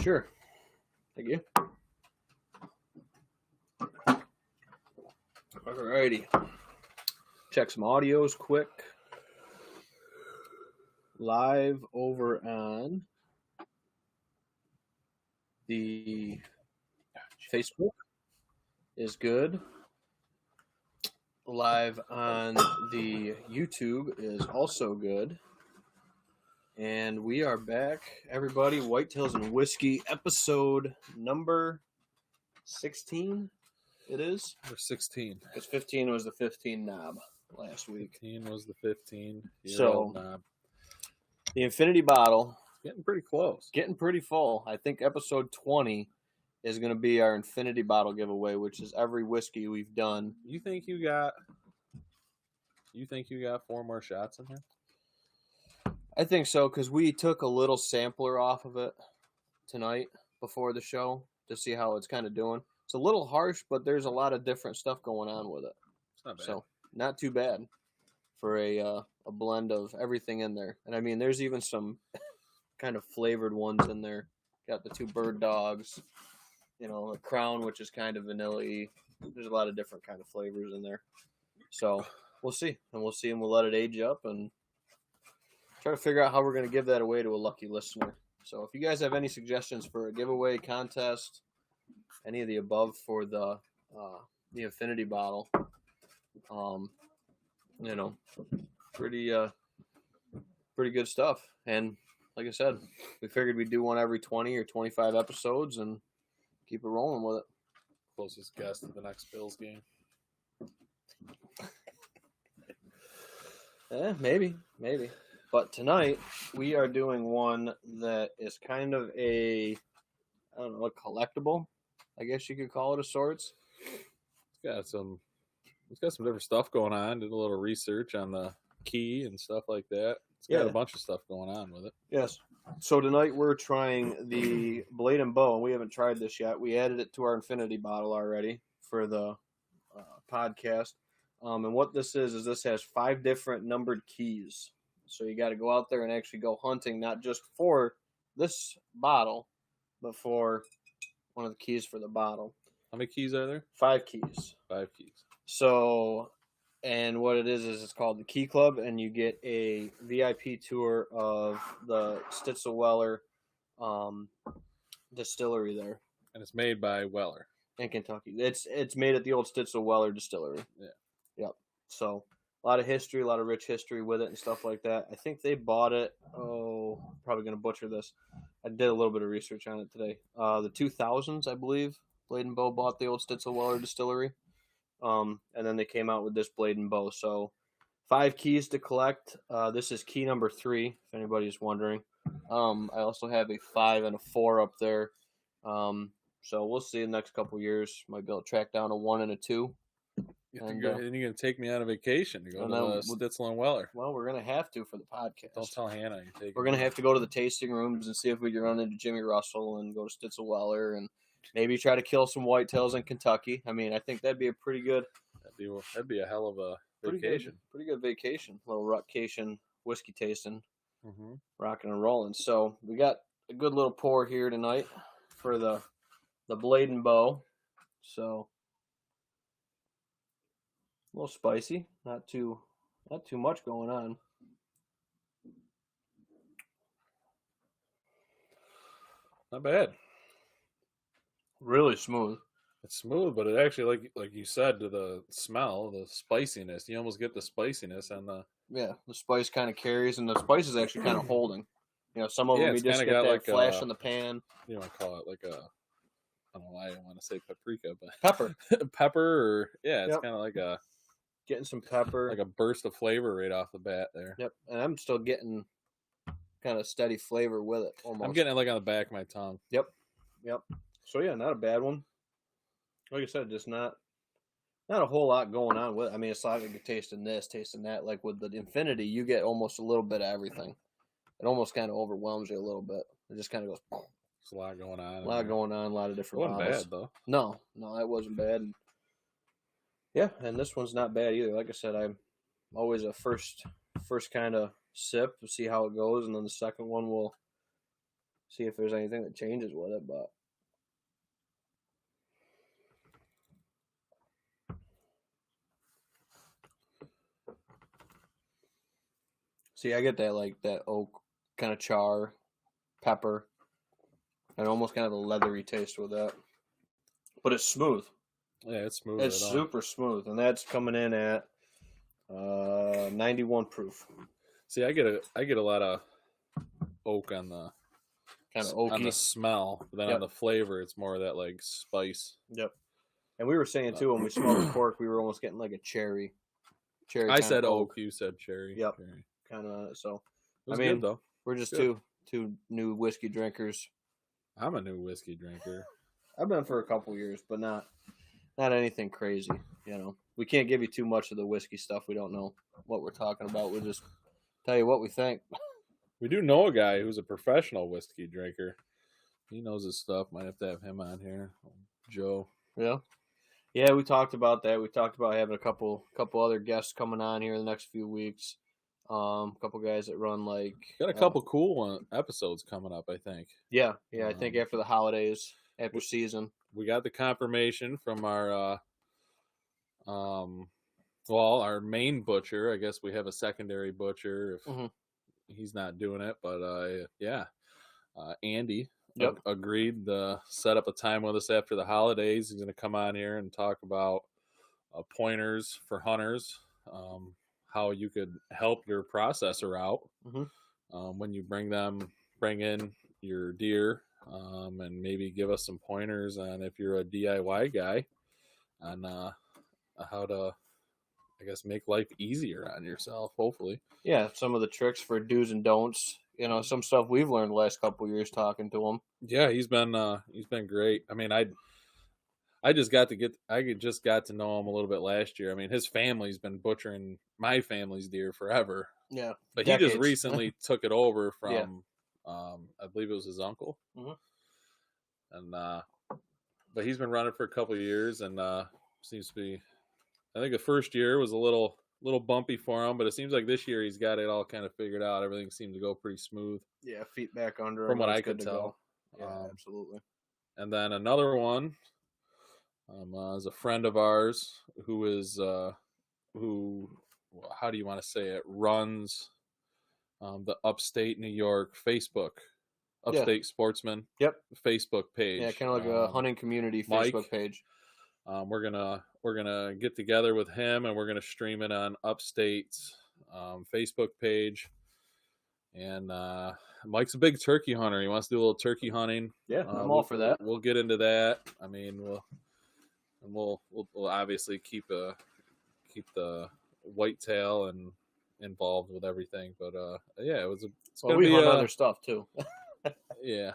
Sure. Thank you. Alrighty. Check some audios quick. Live over on the Facebook is good. Live on the YouTube is also good. And we are back, everybody. Whitetails and Whiskey, episode number 16. It is? Number 16. Because 15 was the 15 knob last week. 15 was the 15. So, knob. The Infinity Bottle. Getting pretty close. Getting pretty full. I think episode 20 is going to be our Infinity Bottle giveaway, which is every whiskey we've done. You think you got 4 more shots in here? I think so, because we took a little sampler off of it tonight before the show to see how it's kind of doing. It's a little harsh, but there's a lot of different stuff going on with it. It's not bad. So, not too bad for a blend of everything in there. And I mean, there's even some kind of flavored ones in there. Got the 2 bird dogs, a Crown, which is kind of vanilla-y. There's a lot of different kind of flavors in there. So, we'll see. And we'll let it age up and try to figure out how we're going to give that away to a lucky listener. So if you guys have any suggestions for a giveaway, contest, any of the above for the Infinity Bottle, pretty good stuff. And like I said, we figured we'd do one every 20 or 25 episodes and keep it rolling with it. Closest guess to the next Bills game. Maybe. But tonight, we are doing one that is kind of a collectible, I guess you could call it, of sorts. It's got some different stuff going on. Did a little research on the key and stuff like that. It's got a bunch of stuff going on with it. Yes. So tonight, we're trying the Blade and Bow, and we haven't tried this yet. We added it to our Infinity Bottle already for the podcast. And what this is this has 5 different numbered keys. So you got to go out there and actually go hunting, not just for this bottle, but for one of the keys for the bottle. How many keys are there? 5 keys. 5 keys. So, and what it is it's called the Key Club, and you get a VIP tour of the Stitzel Weller distillery there. And it's made by Weller. In Kentucky. It's made at the old Stitzel Weller distillery. Yeah. Yep. So, a lot of history, a lot of rich history with it and stuff like that. I think they bought it. Oh, probably going to butcher this. I did a little bit of research on it today. The 2000s, I believe, Blade and Bow bought the old Stitzel Weller distillery. And then they came out with this Blade and Bow. So 5 keys to collect. This is key number 3, if anybody's wondering. I also have a 5 and a 4 up there. So we'll see in the next couple years. Might be able to track down a 1 and a 2. And you're going to take me on a vacation to go to Stitzel and Weller. Well, we're going to have to for the podcast. Don't tell Hannah you're taking We're going to have to go to the tasting rooms and see if we can run into Jimmy Russell and go to Stitzel Weller and maybe try to kill some whitetails in Kentucky. I mean, I think that'd be a pretty good... That'd be a hell of a vacation. Pretty good vacation. A little rutcation, whiskey tasting, mm-hmm. Rocking and rolling. So we got a good little pour here tonight for the Blade and Bow. So... a little spicy, not too much going on. Not bad. Really smooth. It's smooth, but it actually, like you said, to the smell, the spiciness. You almost get the spiciness and the spice kind of carries, and the spice is actually kind of holding. Some of them you just get that like flash in the pan. You want to call it like a, I don't know why I want to say paprika, but pepper, or it's kind of like a. Getting some pepper. Like a burst of flavor right off the bat there. Yep. And I'm still getting kind of steady flavor with it almost. I'm getting it like on the back of my tongue. Yep. So, yeah, not a bad one. Like I said, just not a whole lot going on with it. I mean, it's like you're tasting this, tasting that. Like with the Infinity, you get almost a little bit of everything. It almost kind of overwhelms you a little bit. It just kind of goes... There's a lot going on. A lot of different bottles. It wasn't bad, though. No, that wasn't bad. Yeah, and this one's not bad either. Like I said, I'm always a first kind of sip to see how it goes, and then the second one will see if there's anything that changes with it, but. See, I get that like that oak kind of char, pepper, and almost kind of a leathery taste with that. But it's smooth. Yeah, it's smooth. It's super smooth, and that's coming in at 91 proof. See, I get a lot of oak on the kind of oaky on the smell, but then on the flavor, it's more of that like spice. Yep. And we were saying too when we smelled the pork, we were almost getting like a cherry. I said oak, you said cherry. Yep. Cherry. Kind of. So I mean, good, though. We're just two new whiskey drinkers. I'm a new whiskey drinker. I've been for a couple years, but not anything crazy. You know, we can't give you too much of the whiskey stuff. We don't know what we're talking about. We'll just tell you what we think. We do know a guy who's a professional whiskey drinker. He knows his stuff. Might have to have him on here, Joe. Yeah. Yeah, we talked about that. We talked about having a couple other guests coming on here in the next few weeks. A couple guys that run like got a couple cool episodes coming up, I think. Yeah, I think after the holidays, after season. We got the confirmation from our our main butcher. I guess we have a secondary butcher if he's not doing it, but Andy agreed to set up a time with us after the holidays. He's going to come on here and talk about pointers for hunters. How you could help your processor out when you bring in your deer, and maybe give us some pointers on if you're a DIY guy on how to, I guess, make life easier on yourself. Hopefully, some of the tricks for do's and don'ts. You know, some stuff we've learned the last couple of years talking to him. Yeah, he's been great. I mean, I just got to know him a little bit last year. I mean, his family's been butchering my family's deer forever. Yeah. But decades. He just recently took it over from, I believe it was his uncle. And, but he's been running for a couple of years and seems to be, I think the first year was a little bumpy for him, but it seems like this year he's got it all kind of figured out. Everything seemed to go pretty smooth. Yeah, feet back under from what I could tell. Yeah, absolutely. And then another one. Is a friend of ours who is how do you want to say it, runs the Upstate New York Upstate Sportsman Facebook page. Yeah, kind of like a hunting community Facebook page. We're gonna get together with him and we're gonna stream it on Upstate's Facebook page. And Mike's a big turkey hunter. He wants to do a little turkey hunting. Yeah, I'm all for that. We'll get into that. I mean, we'll obviously keep the whitetail and involved with everything, but it's gonna be other stuff too. Yeah,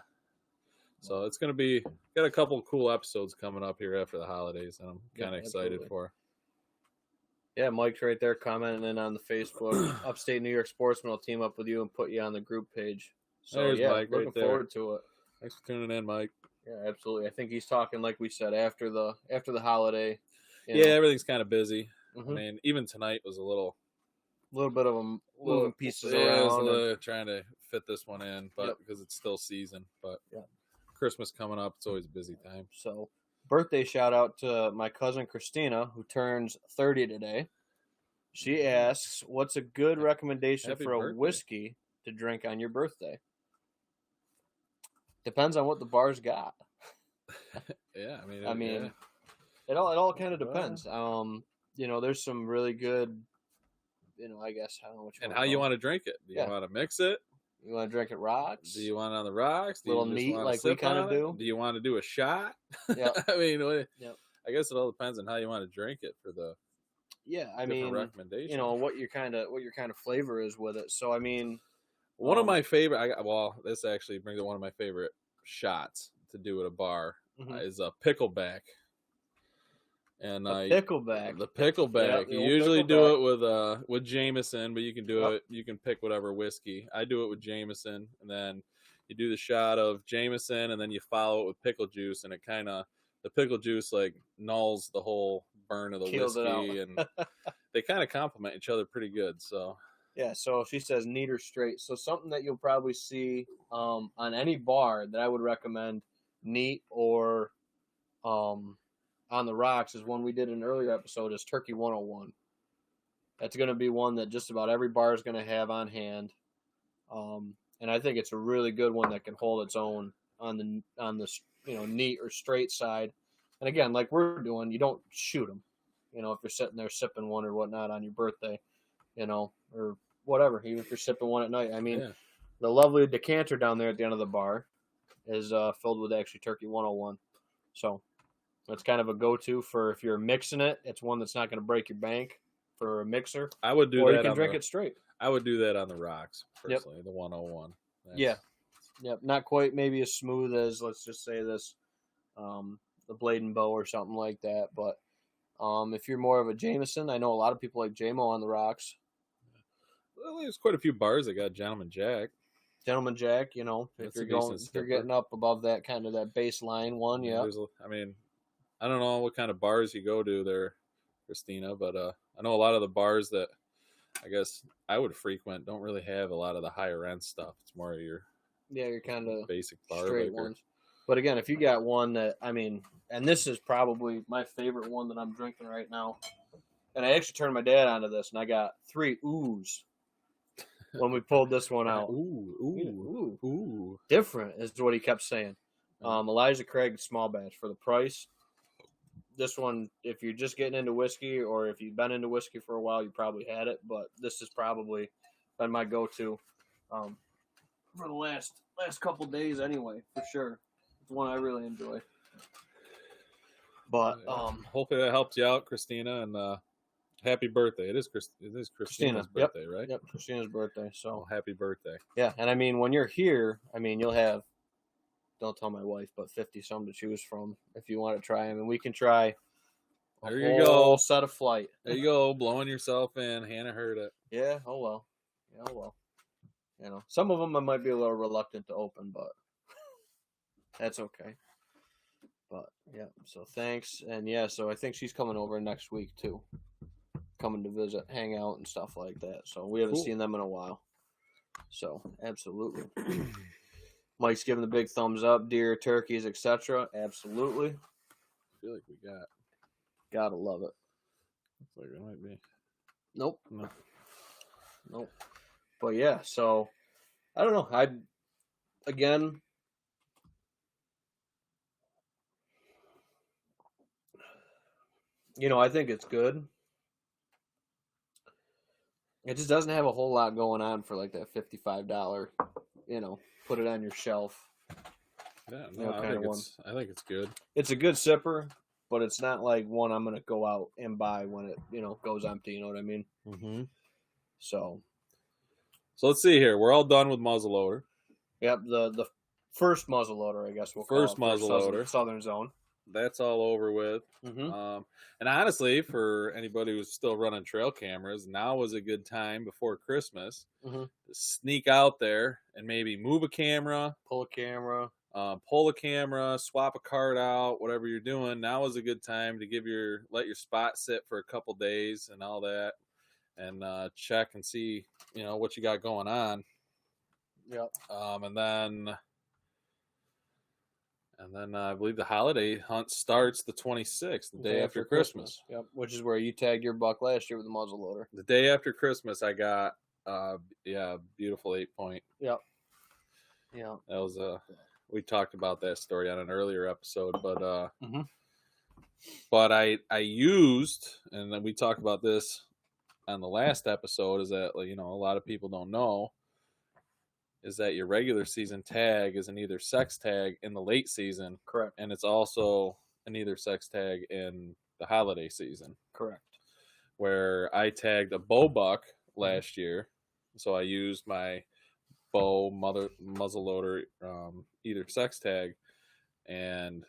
so it's gonna be got a couple of cool episodes coming up here after the holidays, and I'm kind of excited for. Yeah, Mike's right there commenting in on the Facebook. Upstate New York Sportsman will team up with you and put you on the group page. So there's Mike looking forward to it. Thanks for tuning in, Mike. Yeah, absolutely. I think he's talking, like we said, after the holiday. Everything's kind of busy. I mean, even tonight was a little bit of them moving pieces around. Trying to fit this one in, but because it's still season. But Christmas coming up, it's always a busy time. So, birthday shout out to my cousin Christina, who turns 30 today. She asks, "What's a good recommendation for a whiskey to drink on your birthday?" Depends on what the bar's got. Yeah, I mean, it all kind of depends. There's some really good, I guess I don't know what you and how you want to drink it. Do you want to mix it? You want to drink it rocks? Do you want it on the rocks? Do you just neat like we kind of do? Do you want to do a shot? Yeah. I mean, I guess it all depends on how you want to drink it for the. Yeah, I mean, recommendation. What your kind of flavor is with it. So I mean, one of my favorite. This actually brings up one of my favorite shots to do at a bar is a pickleback. And pickleback. The pickleback. You usually do it with Jameson, but you can do it. You can pick whatever whiskey. I do it with Jameson, and then you do the shot of Jameson, and then you follow it with pickle juice, and the pickle juice like nulls the whole burn of the whiskey, and they kind of complement each other pretty good. So Yeah, so she says neat or straight. So something that you'll probably see on any bar that I would recommend neat or on the rocks is one we did in an earlier episode is Turkey 101. That's going to be one that just about every bar is going to have on hand. And I think it's a really good one that can hold its own on the neat or straight side. And again, like we're doing, you don't shoot them. If you're sitting there sipping one or whatnot on your birthday, or whatever, even if you're sipping one at night. I mean, the lovely decanter down there at the end of the bar is filled with actually Turkey 101. So that's kind of a go-to for if you're mixing it. It's one that's not going to break your bank for a mixer. I would do or that. You can drink it straight. I would do that on the rocks personally. Yep. The 101. Yep. Not quite maybe as smooth as, let's just say this, the Blade and Bow or something like that. But if you're more of a Jameson, I know a lot of people like JMO on the rocks. Well, there's quite a few bars that got Gentleman Jack. Gentleman Jack, if you're getting up above that kind of that baseline one, yeah. I don't know what kind of bars you go to there, Christina, but I know a lot of the bars that I guess I would frequent don't really have a lot of the higher end stuff. It's more of your kind of basic bar straight liquor. Ones. But again, if you got one that and this is probably my favorite one that I'm drinking right now, and I actually turned my dad onto this, and I got 3 oohs when we pulled this one out. Ooh. Different is what he kept saying. Elijah Craig small batch for the price. This one, if you're just getting into whiskey or if you've been into whiskey for a while, you probably had it. But this has probably been my go-to for the last couple days anyway, for sure. It's one I really enjoy. But hopefully that helped you out, Christina, and happy birthday. It is Christina's birthday, right? Yep, Christina's birthday. So happy birthday. Yeah, and when you're here, you'll have, don't tell my wife, but 50-some to choose from if you want to try them. And we can try a whole set of flight. There you go, blowing yourself in. Hannah heard it. Yeah, oh well. Some of them I might be a little reluctant to open, but that's okay. But, yeah, so thanks. And, so I think she's coming over next week, too. Coming to visit, hang out, and stuff like that. So we haven't seen them in a while. So, absolutely. Mike's giving the big thumbs up. Deer, turkeys, etc. Absolutely. I feel like we got. Gotta love it. Looks like it might be. Nope. But yeah, so I don't know. I think it's good. It just doesn't have a whole lot going on for like that $55, put it on your shelf. Yeah, no, I think it's good. It's a good sipper, but it's not like one I'm going to go out and buy when it, goes empty, you know what I mean? Mm-hmm. So let's see here. We're all done with muzzleloader. Yep, the first muzzleloader, I guess we'll call it. First muzzleloader. Southern Zone. That's all over with. Mm-hmm. And honestly, for anybody who's still running trail cameras, now was a good time before Christmas to sneak out there and maybe move a camera, pull a camera, swap a card out, whatever you're doing. Now is a good time to let your spot sit for a couple days and all that, and check and see what you got going on. Yep. And then I believe the holiday hunt starts the 26th, the day after Christmas. Yep, which is where you tagged your buck last year with the muzzleloader. The day after Christmas, I got beautiful 8-point. Yep. Yeah. That was we talked about that story on an earlier episode, but but I used, and then we talked about this on the last episode, is that a lot of people don't know, is that your regular season tag is an either sex tag in the late season. Correct. And it's also an either sex tag in the holiday season. Correct. Where I tagged a bow buck last year. So I used my bow muzzleloader either sex tag. And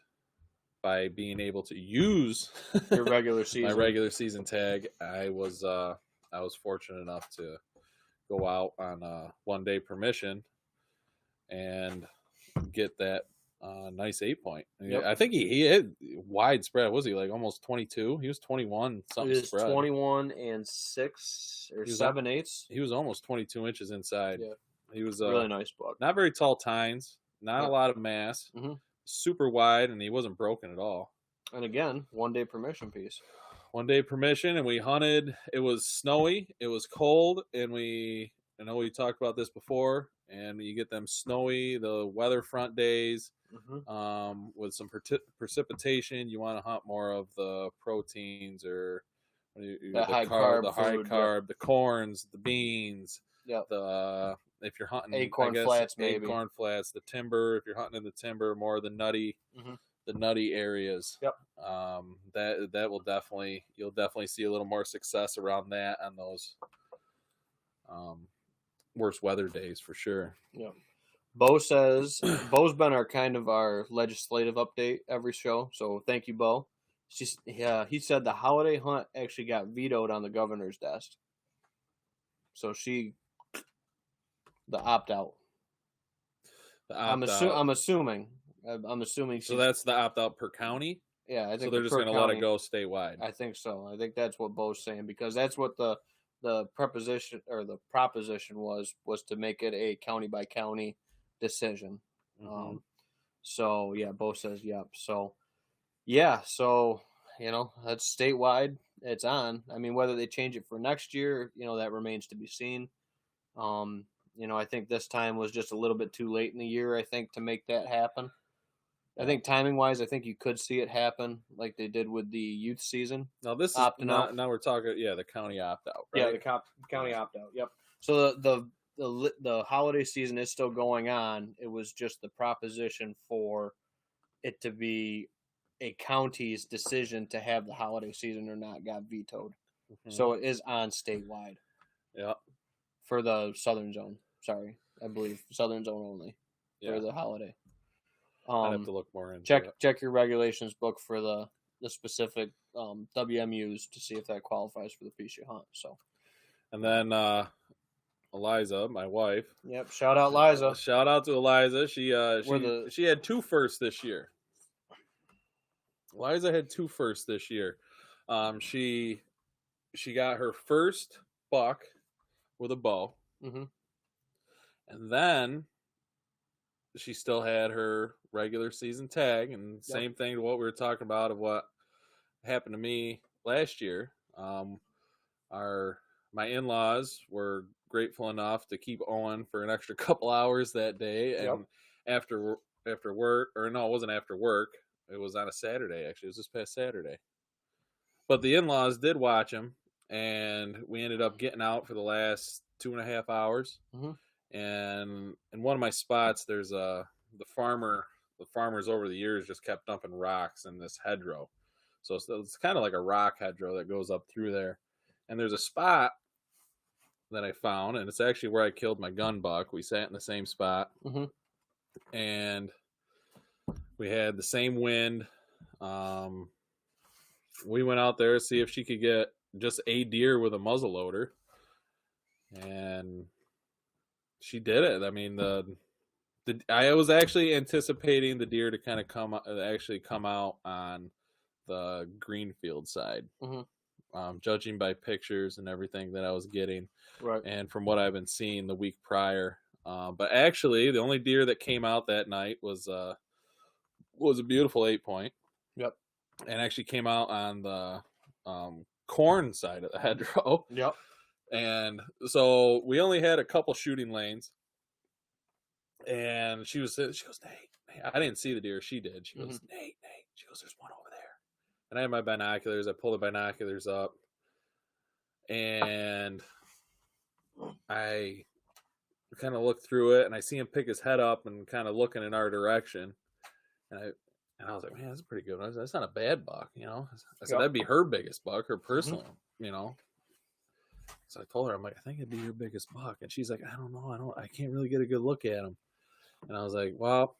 by being able to use your regular season, my regular season tag, I was fortunate enough to go out on a 1-day permission and get that nice 8-point. Yep. I think he hit widespread. Was he like almost 22? He was 21 something It is spread. 21 and 6 or 7/8. He was almost 22 inches inside. Yeah. He was Really nice buck. not very tall tines, not a lot of mass, super wide, and he wasn't broken at all. And again, 1 day permission piece. 1 day permission, and we hunted. It was snowy, it was cold, and I know we talked about this before, and you get them snowy, the weather front days with some precipitation. You want to hunt more of the proteins or the high carb, the corns, the beans. Yep. If you're hunting acorn flats, maybe acorn flats, the timber. If you're hunting in the timber, more of the nutty. The nutty areas. Yep. That will you'll definitely see a little more success around that on those worse weather days for sure. Yeah. Bo's been our legislative update every show. So thank you, Bo. He said the holiday hunt actually got vetoed on the governor's desk. So the opt out. I'm assuming. So that's the opt out per county. Yeah, I think so. They're just going to let it go statewide. I think so. I think that's what Bo's saying, because that's what the proposition was to make it a county by county decision. So yeah, Bo says yep. So yeah, that's statewide. It's on. I mean, whether they change it for next year, that remains to be seen. I think this time was just a little bit too late in the year, I think, to make that happen. I think timing-wise, I think you could see it happen like they did with the youth season. Now this is now we're talking, the county opt-out, right? Yeah, the county opt-out, yep. So the holiday season is still going on. It was just the proposition for it to be a county's decision to have the holiday season or not got vetoed. So it is on statewide. Yeah. For the southern zone. Sorry, I believe southern zone only for the holiday. I'd have to look more into check your regulations book for the specific WMUs to see if that qualifies for the piece you hunt. So, and then Eliza, my wife. Yep, shout out Liza. Shout out to Eliza. She had 2 firsts this year. Eliza had 2 firsts this year. She got her first buck with a bow, and then she still had her regular season tag, and same thing to what we were talking about of what happened to me last year. My in-laws were grateful enough to keep Owen for an extra couple hours that day, and after work, or no, it wasn't after work. It was on a Saturday, actually. It was this past Saturday. But the in-laws did watch him, and we ended up getting out for the last 2.5 hours. And in one of my spots, there's the farmers over the years just kept dumping rocks in this hedgerow. So it's kind of like a rock hedgerow that goes up through there. And there's a spot that I found, and it's actually where I killed my gun buck. We sat in the same spot, and we had the same wind. We went out there to see if she could get just a deer with a muzzle loader, and she did it. I mean, I was actually anticipating the deer to kind of come out on the Greenfield side, judging by pictures and everything that I was getting, right, and from what I've been seeing the week prior. But actually, the only deer that came out that night was a beautiful 8-point. Yep, and actually came out on the corn side of the hedgerow. Yep. And so we only had a couple shooting lanes, and she goes, Nate, I didn't see the deer. She did. She goes, Nate. She goes, there's one over there. And I had my binoculars. I pulled the binoculars up, and I kind of looked through it, and I see him pick his head up and kind of looking in our direction. And I was like, man, that's a pretty good one. That's not a bad buck, I said, that'd be her biggest buck, her personal, So I told her, I'm like, I think it'd be your biggest buck. And she's like, I don't know. I can't really get a good look at him. And I was like, well,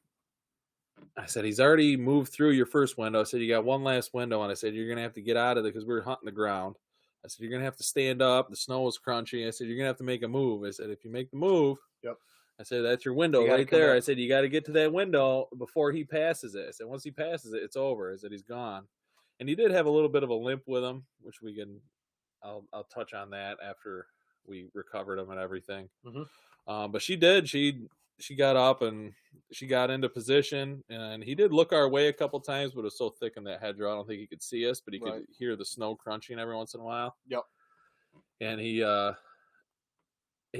I said, he's already moved through your first window. I said, you got one last window. And I said, you're going to have to get out of it because we were hunting the ground. I said, you're going to have to stand up. The snow was crunchy. I said, you're going to have to make a move. I said, if you make the move, I said, that's your window right there. I said, you got to get to that window before he passes it. I said, once he passes it, it's over. I said, he's gone. And he did have a little bit of a limp with him, which I'll touch on that after we recovered him and everything. Mm-hmm. But she did. She got up and she got into position, and he did look our way a couple times, but it was so thick in that hedgerow, I don't think he could see us, but he could hear the snow crunching every once in a while. Yep. And he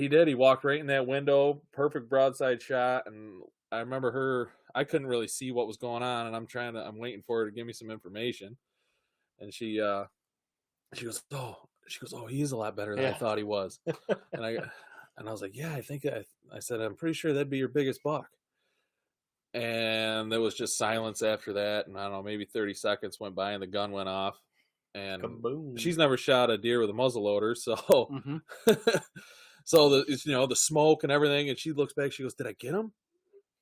did. He walked right in that window, perfect broadside shot. And I remember I couldn't really see what was going on, and I'm waiting for her to give me some information. And she goes, oh, he is a lot better than I thought he was. And I was like, yeah, I said, I'm pretty sure that'd be your biggest buck. And there was just silence after that. And I don't know, maybe 30 seconds went by and the gun went off. And Kaboom. She's never shot a deer with a muzzleloader. So, so the smoke and everything. And she looks back, she goes, did I get him?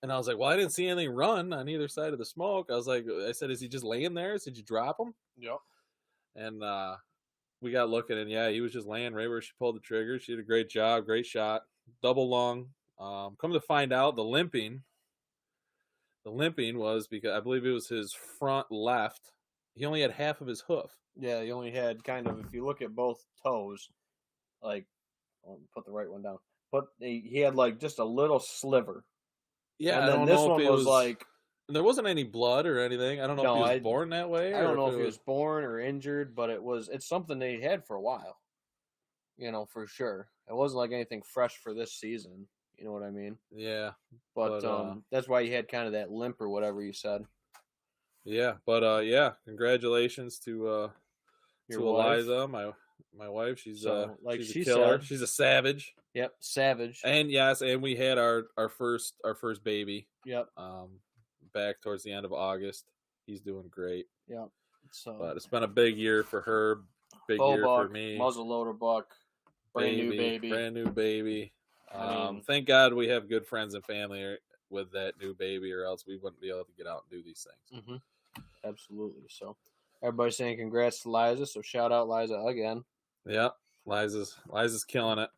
And I was like, well, I didn't see anything run on either side of the smoke. I said, is he just laying there? Did you drop him? Yep. And, we got looking, and he was just laying right where she pulled the trigger. She did a great job, great shot, double lung. Come to find out, the limping was because I believe it was his front left. He only had half of his hoof. Yeah, he only had kind of, if you look at both toes, like, I'll put the right one down, but he had like just a little sliver. Yeah, and then this one was like, there wasn't any blood or anything. I don't know if he was born that way. I don't know if he was born or injured, but it's something that he had for a while. For sure. It wasn't like anything fresh for this season. You know what I mean? Yeah. But that's why he had kind of that limp or whatever you said. Yeah, but congratulations to Eliza, my wife. She's a killer. She's a savage. Yep, savage. And yes, and we had our first baby. Yep. Back towards the end of August. He's doing great. Yeah. But it's been a big year for her, big year for me. Muzzleloader buck, brand new baby. Thank God we have good friends and family with that new baby, or else we wouldn't be able to get out and do these things. Mm-hmm. Absolutely. So everybody's saying congrats to Liza. So shout out Liza again. Yep. Liza's killing it.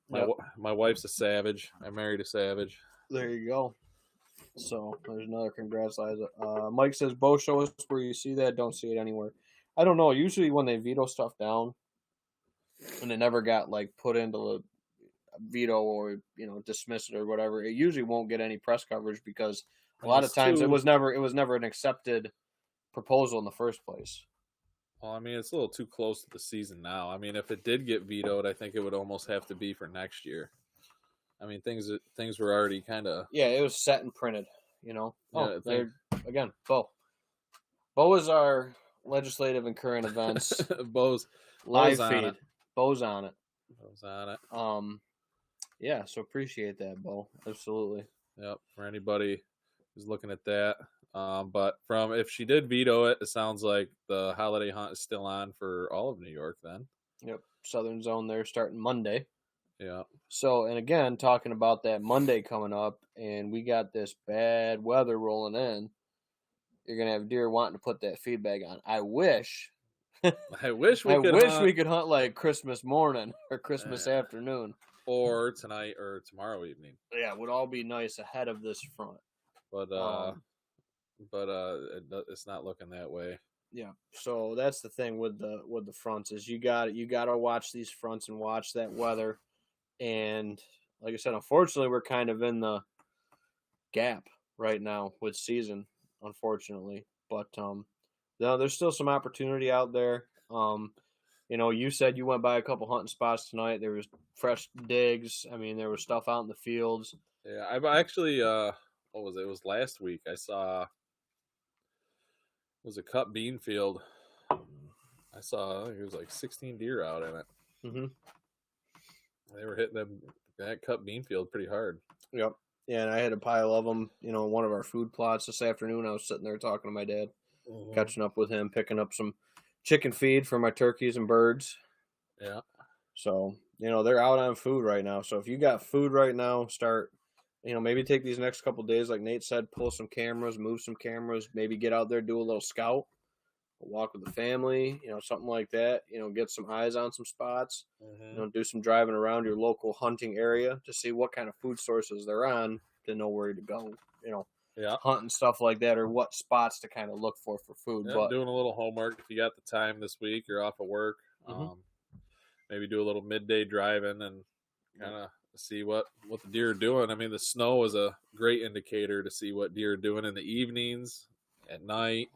My wife's a savage. I married a savage. There you go. So there's another congrats, Liza. Mike says, Bo, show us where you see that. Don't see it anywhere. I don't know. Usually when they veto stuff down and it never got like put into the veto or, dismiss it or whatever, it usually won't get any press coverage because a lot of times it was never an accepted proposal in the first place. Well, I mean, it's a little too close to the season now. I mean, if it did get vetoed, I think it would almost have to be for next year. I mean, things were already kind of... Yeah, it was set and printed, again, Bo. Bo is our legislative and current events. Bo's live on feed. It. Bo's on it. Bo's on it. Yeah, so appreciate that, Bo. Absolutely. Yep, for anybody who's looking at that. But if she did veto it, it sounds like the holiday hunt is still on for all of New York then. Yep, Southern Zone there starting Monday. Yeah. So, and again, talking about that Monday coming up, and we got this bad weather rolling in, you're going to have deer wanting to put that feed bag on. I wish we could hunt like Christmas morning or Christmas afternoon. Or tonight or tomorrow evening. Yeah, it would all be nice ahead of this front. But it's not looking that way. Yeah, so that's the thing with the fronts is you got to watch these fronts and watch that weather. And like I said, unfortunately, we're kind of in the gap right now with season, unfortunately. But there's still some opportunity out there. You said you went by a couple hunting spots tonight. There was fresh digs. I mean, there was stuff out in the fields. Yeah, I've actually what was it? It was last week. I saw it was a cut bean field. I saw there was like 16 deer out in it. Mm-hmm. They were hitting that cut bean field pretty hard. Yep. Yeah, and I had a pile of them, one of our food plots this afternoon. I was sitting there talking to my dad, catching up with him, picking up some chicken feed for my turkeys and birds. Yeah. So, they're out on food right now. So if you got food right now, start, maybe take these next couple of days, like Nate said, pull some cameras, move some cameras, maybe get out there, do a little scout. Walk with the family, something like that, get some eyes on some spots, do some driving around your local hunting area to see what kind of food sources they're on to know where to go, Yeah. hunt and stuff like that, or what spots to kind of look for food. Yeah, But doing a little homework if you got the time this week. You're off of work. Mhm. Maybe do a little midday driving and kind of see what the deer are doing. I mean, the snow is a great indicator to see what deer are doing in the evenings, at night,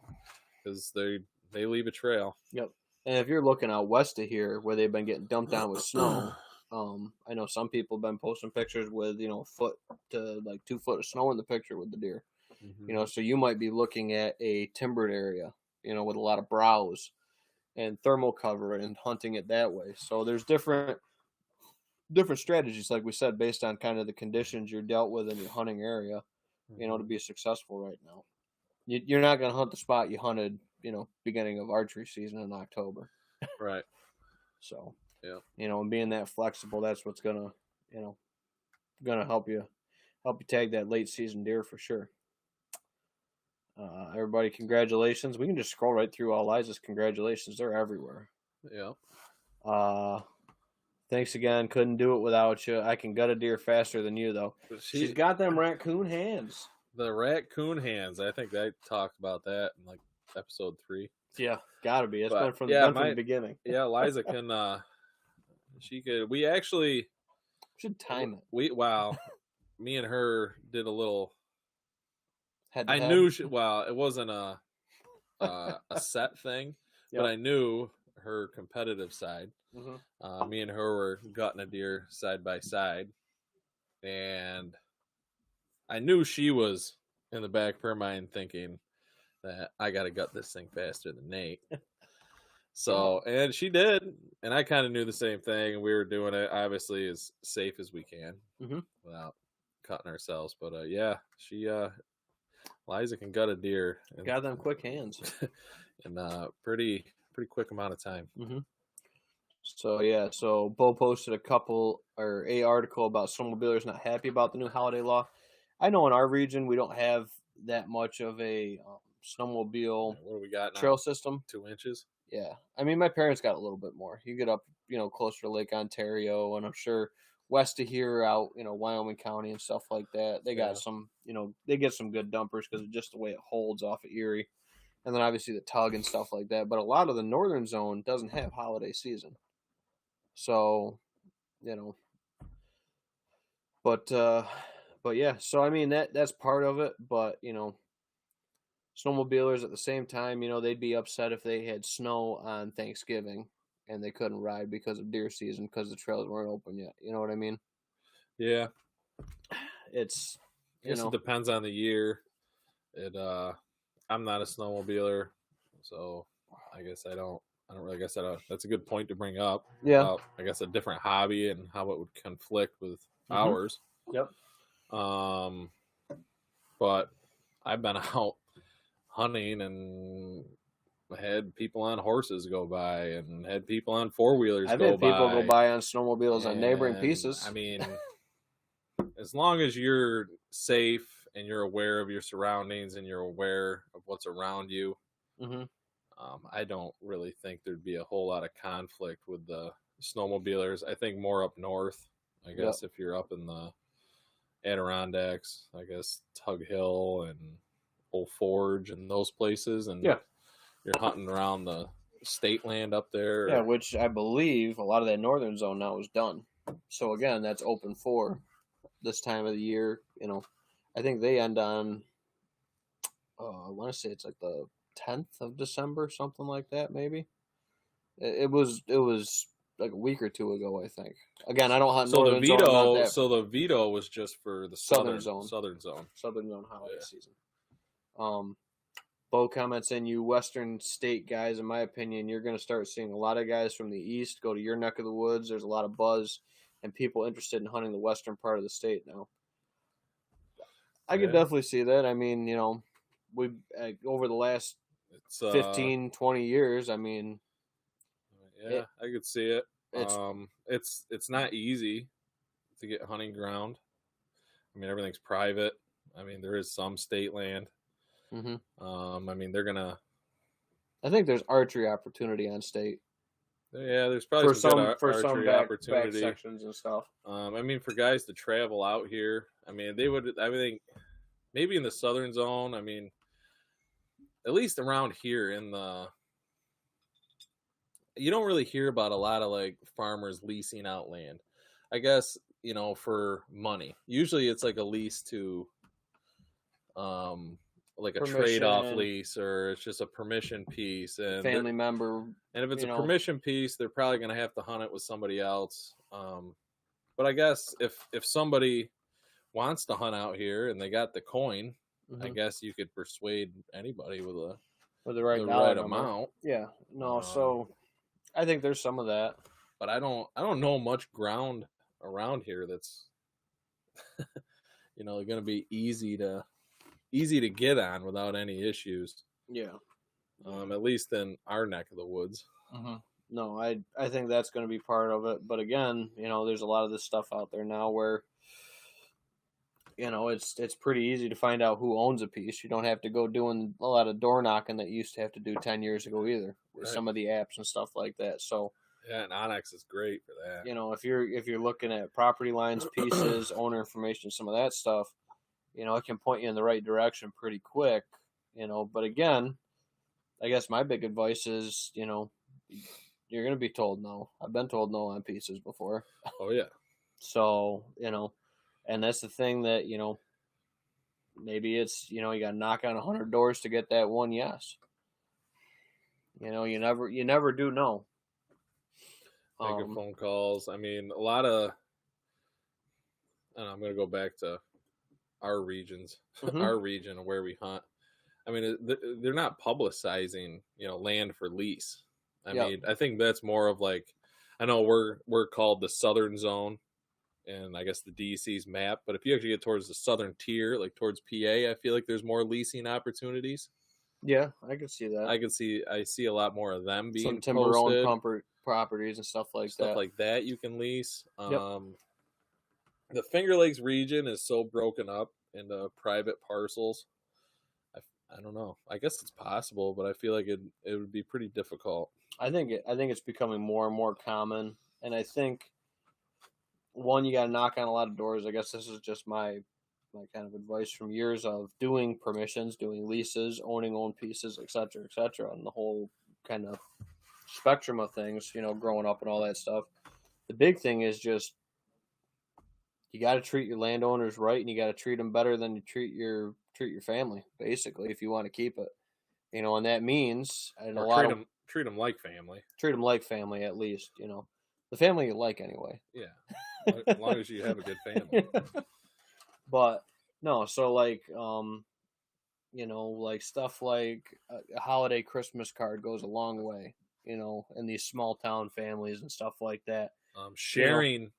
because they leave a trail. Yep. And if you're looking out west of here, where they've been getting dumped down with snow, I know some people have been posting pictures with a foot to like 2 foot of snow in the picture with the deer. Mm-hmm. So you might be looking at a timbered area, with a lot of browse and thermal cover and hunting it that way. So there's different strategies, like we said, based on kind of the conditions you're dealt with in your hunting area, to be successful right now. You're not going to hunt the spot you hunted, beginning of archery season in October. Right. So, yeah. And being that flexible, that's what's going to help you tag that late season deer for sure. Everybody, congratulations. We can just scroll right through all Liza's congratulations. They're everywhere. Yeah. Thanks again. Couldn't do it without you. I can gut a deer faster than you, though. She's got them raccoon hands. The raccoon hands. I think I talked about that in like episode 3. Yeah, gotta be. It's been from the beginning. Yeah, Liza can. She could. We actually should time it. Me and her did a little. Head-to-head. I knew. It wasn't a set thing, but I knew her competitive side. Mm-hmm. Me and her were gutting a deer side by side, and I knew she was in the back of her mind thinking that I got to gut this thing faster than Nate. So, and she did, and I kind of knew the same thing, and we were doing it obviously as safe as we can without cutting ourselves. But Liza can gut a deer. And got them quick hands in a pretty quick amount of time. Mm-hmm. So Bo posted a article about snowmobilers not happy about the new holiday law. I know in our region we don't have that much of a snowmobile what do we got now? Trail system. 2 inches. Yeah, I mean my parents got a little bit more. You get up, closer to Lake Ontario, and I'm sure west of here, out Wyoming County and stuff like that. They got some, they get some good dumpers because of just the way it holds off of Erie, and then obviously the tug and stuff like that. But a lot of the northern zone doesn't have holiday season, so But yeah, so I mean that's part of it. But snowmobilers at the same time, they'd be upset if they had snow on Thanksgiving and they couldn't ride because of deer season because the trails weren't open yet. You know what I mean? Yeah. It's it depends on the year. I'm not a snowmobiler, so I guess I don't really guess that's a good point to bring up. Yeah. About, I guess a different hobby and how it would conflict with ours. Yep. But I've been out hunting and had people on horses go by and had people on 4-wheelers I've go had by. people go by on snowmobiles on neighboring pieces. I mean, as long as you're safe and you're aware of your surroundings and you're aware of what's around you, I don't really think there'd be a whole lot of conflict with the snowmobilers. I think more up north, I guess, if you're up in the Adirondacks, I guess Tug Hill and Old Forge and those places, and you're hunting around the state land up there. Yeah, which I believe a lot of that northern zone now is done. So again, that's open for this time of the year. I think they end on, I want to say it's like the 10th of December, something like that, maybe. It was like a week or two ago, I think. Again, I don't hunt northern zone. So the veto was just for the southern zone holiday season. Bo comments in, you western state guys, in my opinion, you're going to start seeing a lot of guys from the east go to your neck of the woods. There's a lot of buzz and people interested in hunting the western part of the state now. I could definitely see that. I mean, we've over the last 15, 20 years, I mean. Yeah, I could see it. It's not easy to get hunting ground. I mean, everything's private. I mean, there is some state land. I mean, they're gonna. I think there's archery opportunity on state. Yeah, there's probably some good archery back opportunity. sections and stuff. I mean, for guys to travel out here, I mean, they would. I think maybe in the southern zone. I mean, at least around here in the, you don't really hear about a lot of like farmers leasing out land. I guess, for money. Usually, it's like a lease to, like a trade-off lease, or it's just a permission piece, and family member. And if it's a permission piece, they're probably going to have to hunt it with somebody else. But I guess if somebody wants to hunt out here and they got the coin, I guess you could persuade anybody with the right amount. Yeah. No. So I think there's some of that, but I don't know much ground around here that's going to be easy to get on without any issues. Yeah. At least in our neck of the woods. No, I think that's going to be part of it. But again, there's a lot of this stuff out there now where, it's pretty easy to find out who owns a piece. You don't have to go doing a lot of door knocking that you used to have to do 10 years ago either. With some of the apps and stuff like that. So yeah, and Onyx is great for that. If you're looking at property lines, pieces, owner information, some of that stuff, it can point you in the right direction pretty quick. But again, I guess my big advice is, you're going to be told no. I've been told no on pieces before. Oh, yeah. So, and that's the thing that, maybe it's, you got to knock on 100 doors to get that one yes. You never do know. Making phone calls. I mean, a lot of, I'm going to go back to our regions, our region of where we hunt. I mean, they're not publicizing, land for lease. I mean, I think that's more of like, I know we're called the Southern Zone, and I guess the DC's map. But if you actually get towards the southern tier, like towards PA, I feel like there's more leasing opportunities. Yeah, I can see that. I see a lot more of them being some timber-owned properties and stuff like that. Stuff like that you can lease. The Finger Lakes region is so broken up into private parcels. I don't know. I guess it's possible, but I feel like it would be pretty difficult. I think it's becoming more and more common, and I think one, you got to knock on a lot of doors. I guess this is just my kind of advice from years of doing permissions, doing leases, owning own pieces, et cetera, and the whole kind of spectrum of things, growing up and all that stuff. The big thing is just you got to treat your landowners right, and you got to treat them better than you treat your family, basically, if you want to keep it. And that means treat them like family. Treat them like family, at least. The family you like anyway. Yeah, as long as you have a good family. But no, so like like stuff like a holiday Christmas card goes a long way. In these small town families and stuff like that. Sharing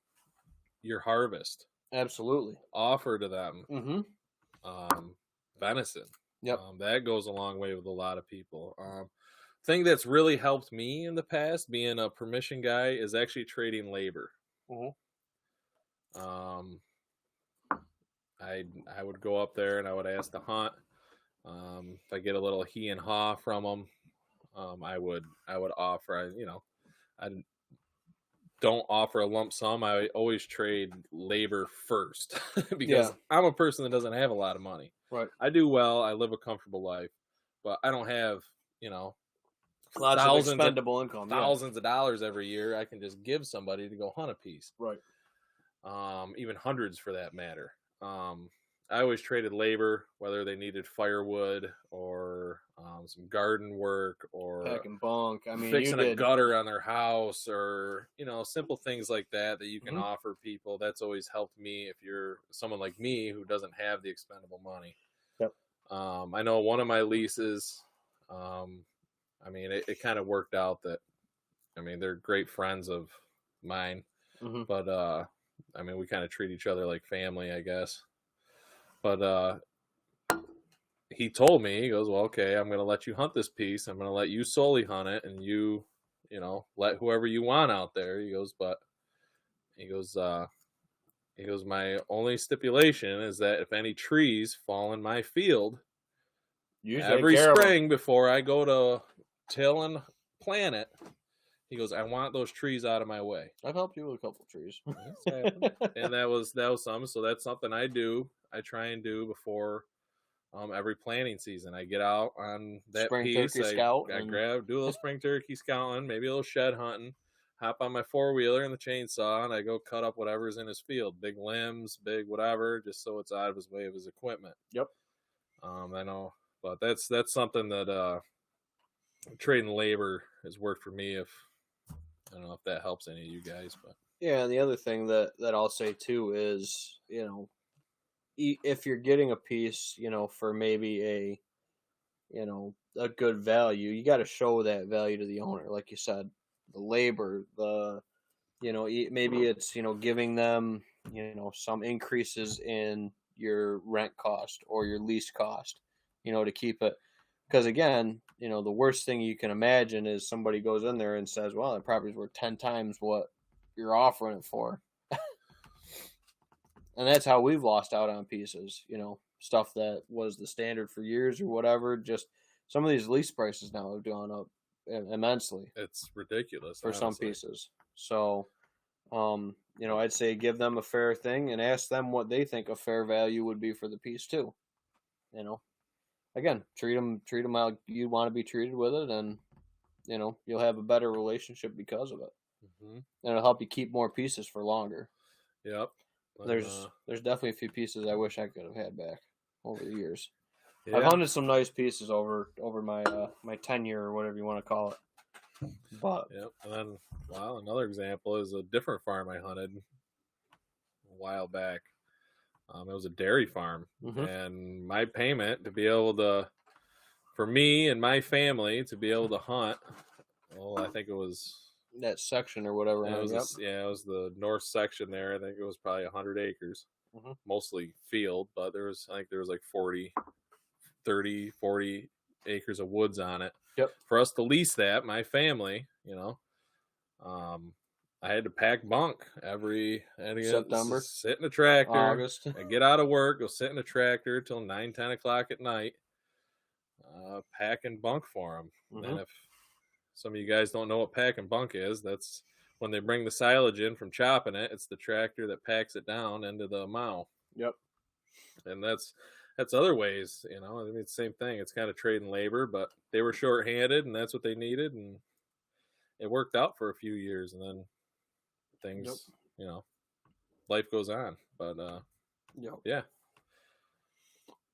your harvest. Absolutely. Offer to them. Venison. Yep. That goes a long way with a lot of people. Thing that's really helped me in the past, being a permission guy, is actually trading labor. I would go up there and I would ask to hunt. If I get a little he and haw from them, I would offer. I don't offer a lump sum. I always trade labor first because I'm a person that doesn't have a lot of money. Right. I do well. I live a comfortable life, but I don't have, lots of expendable income. Thousands of dollars every year I can just give somebody to go hunt a piece. Right. Even hundreds for that matter. I always traded labor, whether they needed firewood or some garden work or pack and bunk. I mean, fixing a gutter on their house, or simple things like that you can offer people. That's always helped me if you're someone like me who doesn't have the expendable money. Yep. I know one of my leases. I mean, it kind of worked out that. I mean, they're great friends of mine, but I mean, we kind of treat each other like family, I guess. But he told me, he goes, well, okay, I'm going to let you hunt this piece. I'm going to let you solely hunt it, and you let whoever you want out there. He goes, my only stipulation is that if any trees fall in my field every spring before I go to till and plant it, He goes, I want those trees out of my way. I've helped you with a couple trees. It's happened. And that was something. So that's something I do. I try and do before every planting season. I get out on that Spring piece. turkey scout. I do a little spring turkey scouting, maybe a little shed hunting. Hop on my 4-wheeler and the chainsaw, and I go cut up whatever's in his field, big limbs, big whatever, just so it's out of his way of his equipment. Yep. I know, but that's something that trading labor has worked for me. If I don't know if that helps any of you guys, but Yeah, and the other thing that I'll say too is, if you're getting a piece, for maybe a good value, you got to show that value to the owner, like you said, the labor, maybe it's giving them some increases in your rent cost or your lease cost, to keep it. Because again, the worst thing you can imagine is somebody goes in there and says, well, the property's worth 10 times what you're offering it for. And that's how we've lost out on pieces, stuff that was the standard for years or whatever. Just some of these lease prices now have gone up immensely. It's ridiculous for some pieces. So, I'd say give them a fair thing and ask them what they think a fair value would be for the piece too. Again, treat them how you want to be treated with it, and you'll have a better relationship because of it. Mm-hmm. And it'll help you keep more pieces for longer. Yep. There's definitely a few pieces I wish I could have had back over the years. Yeah. I've hunted some nice pieces over my my tenure or whatever you want to call it. But yep. And then, another example is a different farm I hunted a while back. It was a dairy farm, and my payment to be able to, for me and my family to be able to hunt, I think it was that section or whatever. It was it was the north section there. I think it was probably 100 acres, mostly field, but there was like 40 acres of woods on it. Yep. For us to lease that, my family, I had to pack bunk every September, sit in a tractor, August. I get out of work, go sit in a tractor till 9-10 o'clock at night, packing bunk for them. And if some of you guys don't know what packing bunk is, that's when they bring the silage in from chopping it. It's the tractor that packs it down into the mow. Yep. And that's other ways, I mean, it's the same thing. It's kind of trading labor, but they were shorthanded, and that's what they needed, and it worked out for a few years, and then things, life goes on. But yeah.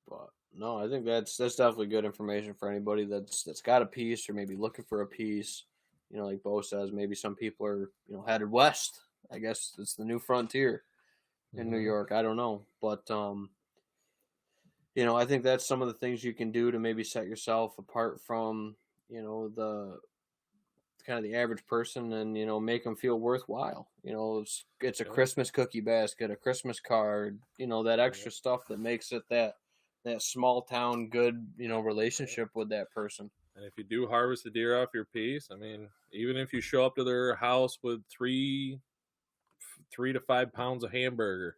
But no, I think that's definitely good information for anybody that's got a piece or maybe looking for a piece. Like Bo says, maybe some people are headed west. I guess it's the new frontier in New York. I don't know, but I think that's some of the things you can do to maybe set yourself apart from the kind of the average person, and make them feel worthwhile. It's a Christmas cookie basket, a Christmas card, that extra stuff that makes it that small town good relationship with that person. And if you do harvest a deer off your piece, I mean, even if you show up to their house with 3 to 5 pounds of hamburger,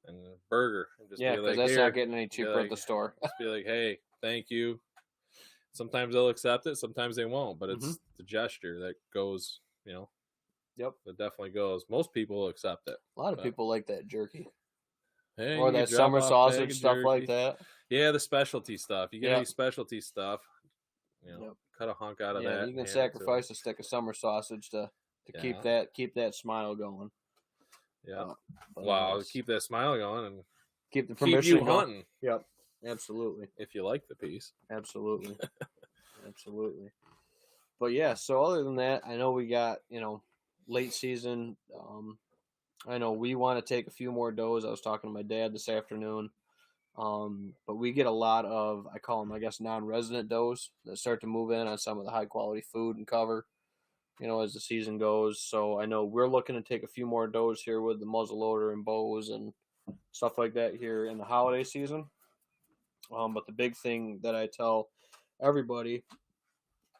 and a burger, and just because that's not getting any cheaper at the store. Just be like, hey, thank you. Sometimes they'll accept it, sometimes they won't, but it's the gesture that goes, Yep. It definitely goes. Most people will accept it. A lot of people like that jerky. Hey, or that summer sausage, stuff like that. Yeah, the specialty stuff. You get any specialty stuff, Yep. cut a hunk out of that. You can sacrifice a stick of summer sausage to keep that smile going. Yeah. Wow, keep that smile going and keep the permission you hunting. Yep. Absolutely. If you like the piece. Absolutely. Absolutely. But yeah, so other than that, I know we got, late season. I know we want to take a few more does. I was talking to my dad this afternoon. But we get a lot of, I call them, I guess, non-resident does that start to move in on some of the high quality food and cover, as the season goes. So I know we're looking to take a few more does here with the muzzleloader and bows and stuff like that here in the holiday season. But the big thing that I tell everybody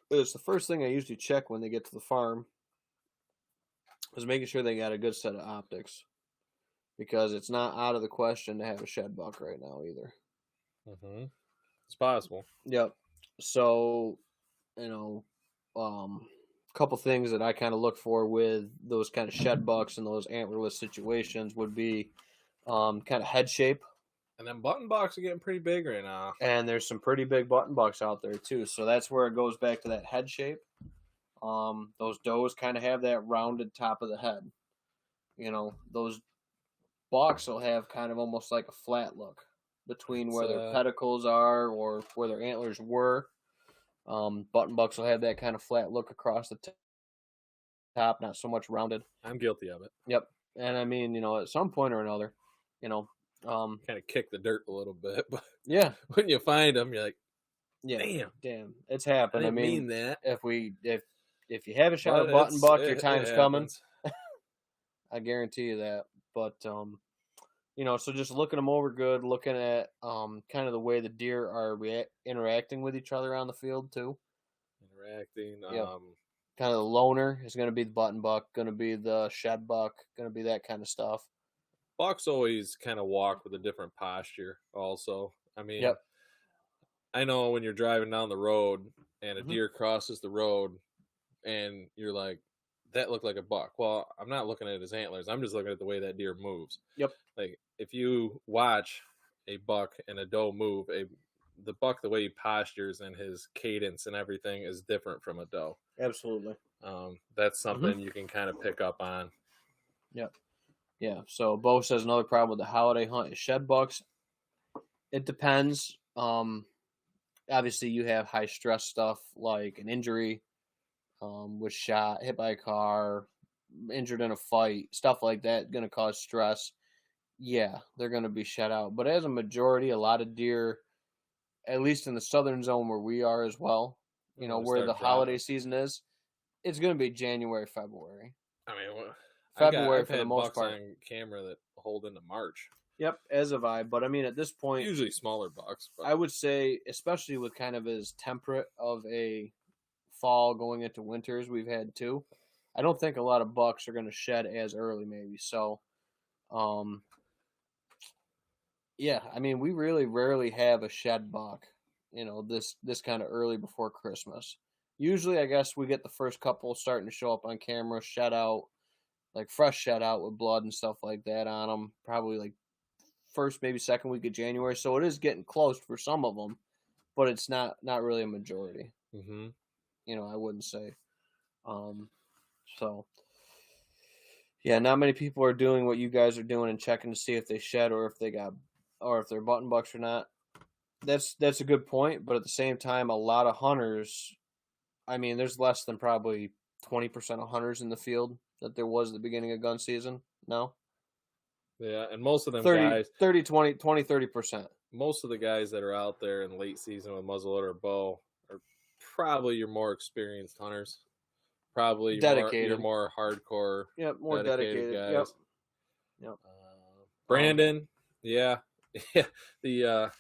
is the first thing I usually check when they get to the farm is making sure they got a good set of optics, because it's not out of the question to have a shed buck right now either. It's possible. Yep. So, couple things that I kind of look for with those kind of shed bucks and those antlerless situations would be kind of head shape. And then button bucks are getting pretty big right now. And there's some pretty big button bucks out there too. So that's where it goes back to that head shape. Those does kind of have that rounded top of the head. You know, those bucks will have kind of almost like a flat look between where their pedicles are or where their antlers were. Button bucks will have that kind of flat look across the top, not so much rounded. I'm guilty of it. Yep. And I mean, you know, at some point or another, you know, kind of kick the dirt a little bit, but yeah, when you find them, you're like, yeah, damn, it's happened. I mean that. If you haven't shot a button buck, your time's coming. I guarantee you that. But you know, so just looking them over good, looking at kind of the way the deer are interacting with each other on the field too. Interacting. Yep. Kind of the loner is going to be the button buck, going to be the shed buck, going to be that kind of stuff. Bucks always kind of walk with a different posture also. I mean, yep. I know when you're driving down the road and a deer crosses the road and you're like, that looked like a buck. Well, I'm not looking at his antlers. I'm just looking at the way that deer moves. Yep. Like if you watch a buck and a doe move, the buck, the way he postures and his cadence and everything is different from a doe. Absolutely. That's something you can kind of pick up on. Yep. Yeah, so Bo says another problem with the holiday hunt is shed bucks. It depends. Obviously, you have high stress stuff like an injury, was shot, hit by a car, injured in a fight, stuff like that, going to cause stress. Yeah, they're going to be shut out. But as a majority, a lot of deer, at least in the southern zone where we are as well, you know, where the holiday season is, it's going to be January, February. I mean, February for the most part. On camera that hold into March. Yep, as have I. But I mean, at this point, usually smaller bucks. But I would say, especially with kind of as temperate of a fall going into winter as we've had too, I don't think a lot of bucks are going to shed as early, maybe. So, yeah, I mean, we really rarely have a shed buck, you know, this kind of early before Christmas. Usually, I guess we get the first couple starting to show up on camera, shed out. Like fresh shed out with blood and stuff like that on them, probably like first, maybe second week of January. So it is getting close for some of them, but it's not really a majority. Mm-hmm. You know, I wouldn't say. So yeah, not many people are doing what you guys are doing and checking to see if they shed or if they're button bucks or not. That's a good point, but at the same time, a lot of hunters. I mean, there's less than probably 20% of hunters in the field that there was at the beginning of gun season. No? Yeah, and most of them 30%. Most of the guys that are out there in late season with muzzleloader or bow are probably your more experienced hunters. Probably dedicated. Your more hardcore. Yep, more dedicated guys. Yep. Brandon, yeah. The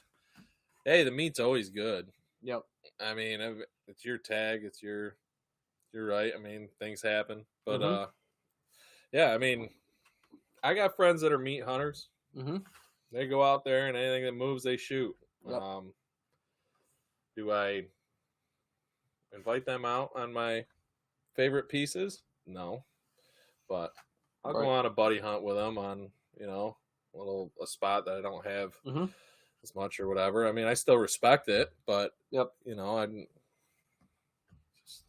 meat's always good. Yep. I mean, it's your tag. You're right. I mean, things happen, but yeah. I mean, I got friends that are meat hunters. Mm-hmm. They go out there and anything that moves, they shoot. Yep. Do I invite them out on my favorite pieces? No, but I'll go on a buddy hunt with them on, you know, a spot that I don't have as much or whatever. I mean, I still respect it, but you know,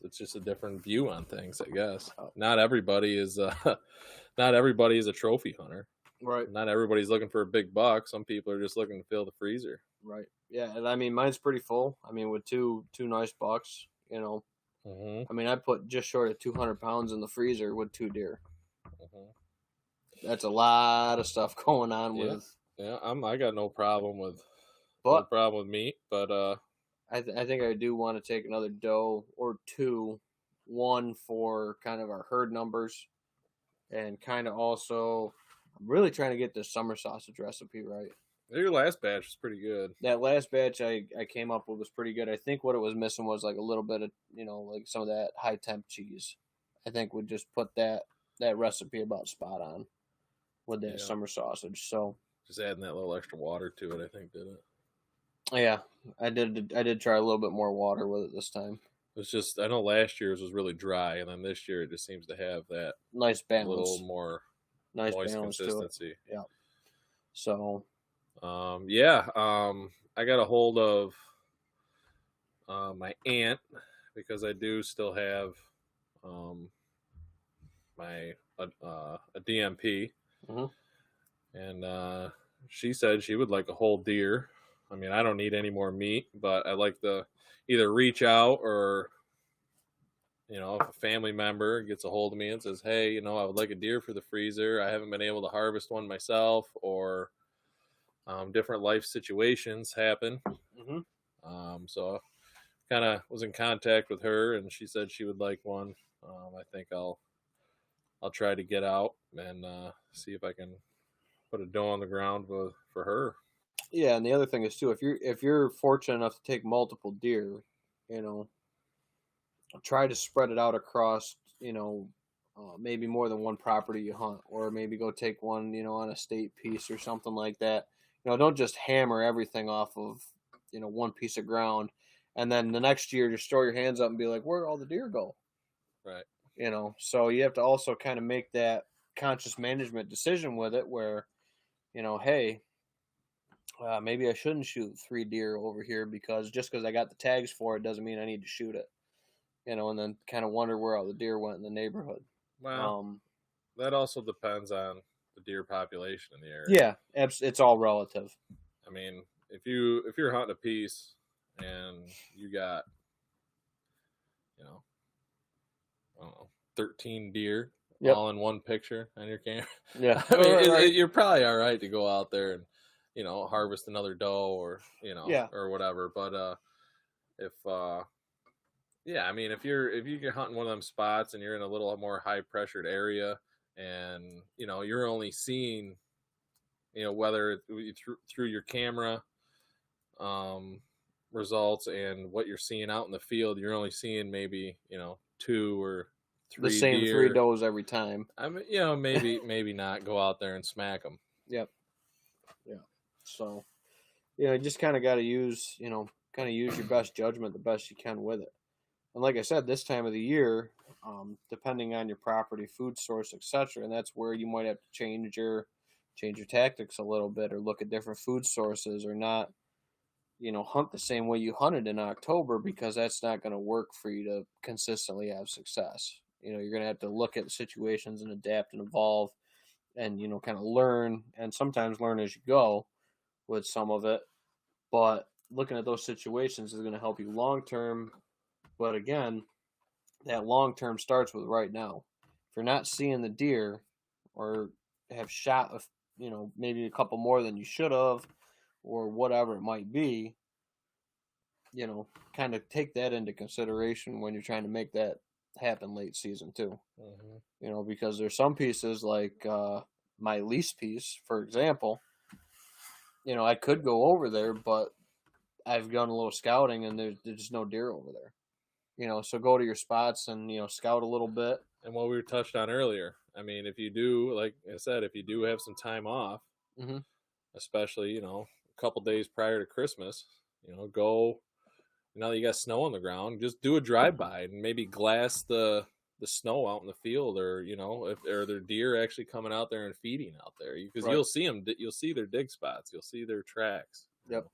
it's just a different view on things, I guess. Not everybody is a trophy hunter. Right. Not everybody's looking for a big buck. Some people are just looking to fill the freezer. Right. Yeah, and I mean, mine's pretty full. I mean, with two nice bucks, you know. I mean, I put just short of 200 pounds in the freezer with 2 deer. That's a lot of stuff going on with. Yeah, I got no problem with meat, but I think I do want to take another doe or two, one for kind of our herd numbers, and kind of also, I'm really trying to get this summer sausage recipe right. Your last batch was pretty good. That last batch I came up with was pretty good. I think what it was missing was like a little bit of, you know, like some of that high temp cheese. I think we just put that recipe about spot on with that summer sausage. So just adding that little extra water to it, I think, did it. Yeah, I did try a little bit more water with it this time. It's just I know last year's was really dry, and then this year it just seems to have that Nice little balance. more Nice moist balance to it. consistency. Yeah. So Yeah, I got a hold of my aunt because I do still have um, my a DMP, mhm. and she said she would like a whole deer. I mean, I don't need any more meat, but I like to either reach out or if a family member gets a hold of me and says, "Hey, I would like a deer for the freezer. I haven't been able to harvest one myself," or different life situations happen. Mhm. So kind of was in contact with her, and she said she would like one. I think I'll try to get out and see if I can put a doe on the ground for her. Yeah, and the other thing is too, if you're fortunate enough to take multiple deer, you know, try to spread it out across, maybe more than one property you hunt, or maybe go take one, on a state piece or something like that. Don't just hammer everything off of, one piece of ground, and then the next year just throw your hands up and be like, where'd all the deer go? Right. So you have to also kind of make that conscious management decision with it, where, hey, maybe I shouldn't shoot 3 deer over here because just because I got the tags for it doesn't mean I need to shoot it. And then kind of wonder where all the deer went in the neighborhood. Well, that also depends on the deer population in the area. Yeah, it's all relative. I mean, if you're hunting a piece and you got, I don't know, 13 deer Yep. all in one picture on your camera. Yeah. I mean, Right. you're probably all right to go out there and harvest another doe or Yeah. or whatever. But if yeah, I mean, if you're hunting one of them spots and you're in a little more high pressured area and you're only seeing whether through your camera results and what you're seeing out in the field, you're only seeing maybe 2 or 3 The same deer. 3 does every time. I mean, maybe not go out there and smack them. Yep. Yeah. So, you just kind of got to use your best judgment the best you can with it. And like I said, this time of the year, depending on your property, food source, etc., and that's where you might have to change your tactics a little bit, or look at different food sources, or not, hunt the same way you hunted in October, because that's not going to work for you to consistently have success. You're going to have to look at situations and adapt and evolve, and kind of learn, and sometimes learn as you go with some of it. But looking at those situations is going to help you long term. But again, that long term starts with right now. If you're not seeing the deer, or have shot maybe a couple more than you should have, or whatever it might be, kind of take that into consideration when you're trying to make that happen late season too. Mm-hmm. Because there's some pieces like my lease piece, for example. I could go over there, but I've done a little scouting and there's just no deer over there. So go to your spots and scout a little bit. And what we touched on earlier, I mean, if you do, like I said, if you do have some time off, mm-hmm. especially a couple days prior to Christmas, go. Now that you got snow on the ground, just do a drive by and maybe glass the snow out in the field, or if are there deer actually coming out there and feeding out there, because Right. you'll see them. You'll see their dig spots. You'll see their tracks. Yep.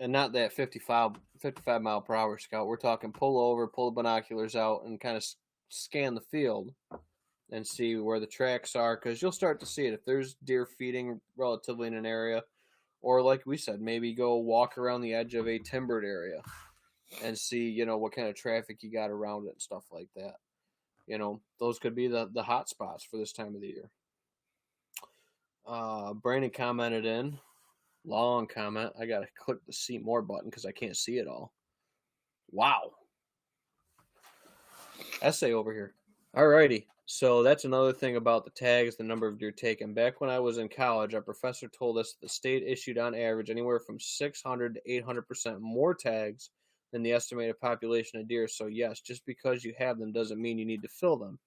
And not that 55 mile per hour scout. We're talking pull over, pull the binoculars out, and kind of scan the field and see where the tracks are, because you'll start to see it if there's deer feeding relatively in an area, or like we said, maybe go walk around the edge of a timbered area and see what kind of traffic you got around it and stuff like that. Those could be the hot spots for this time of the year. Brandon commented in. Long comment. I gotta click the see more button because I can't see it all. Wow. Essay over here. Alrighty. So that's another thing about the tags, the number of deer taken. Back when I was in college, our professor told us that the state issued on average anywhere from 600 to 800% more tags than the estimated population of deer. So yes, just because you have them doesn't mean you need to fill them,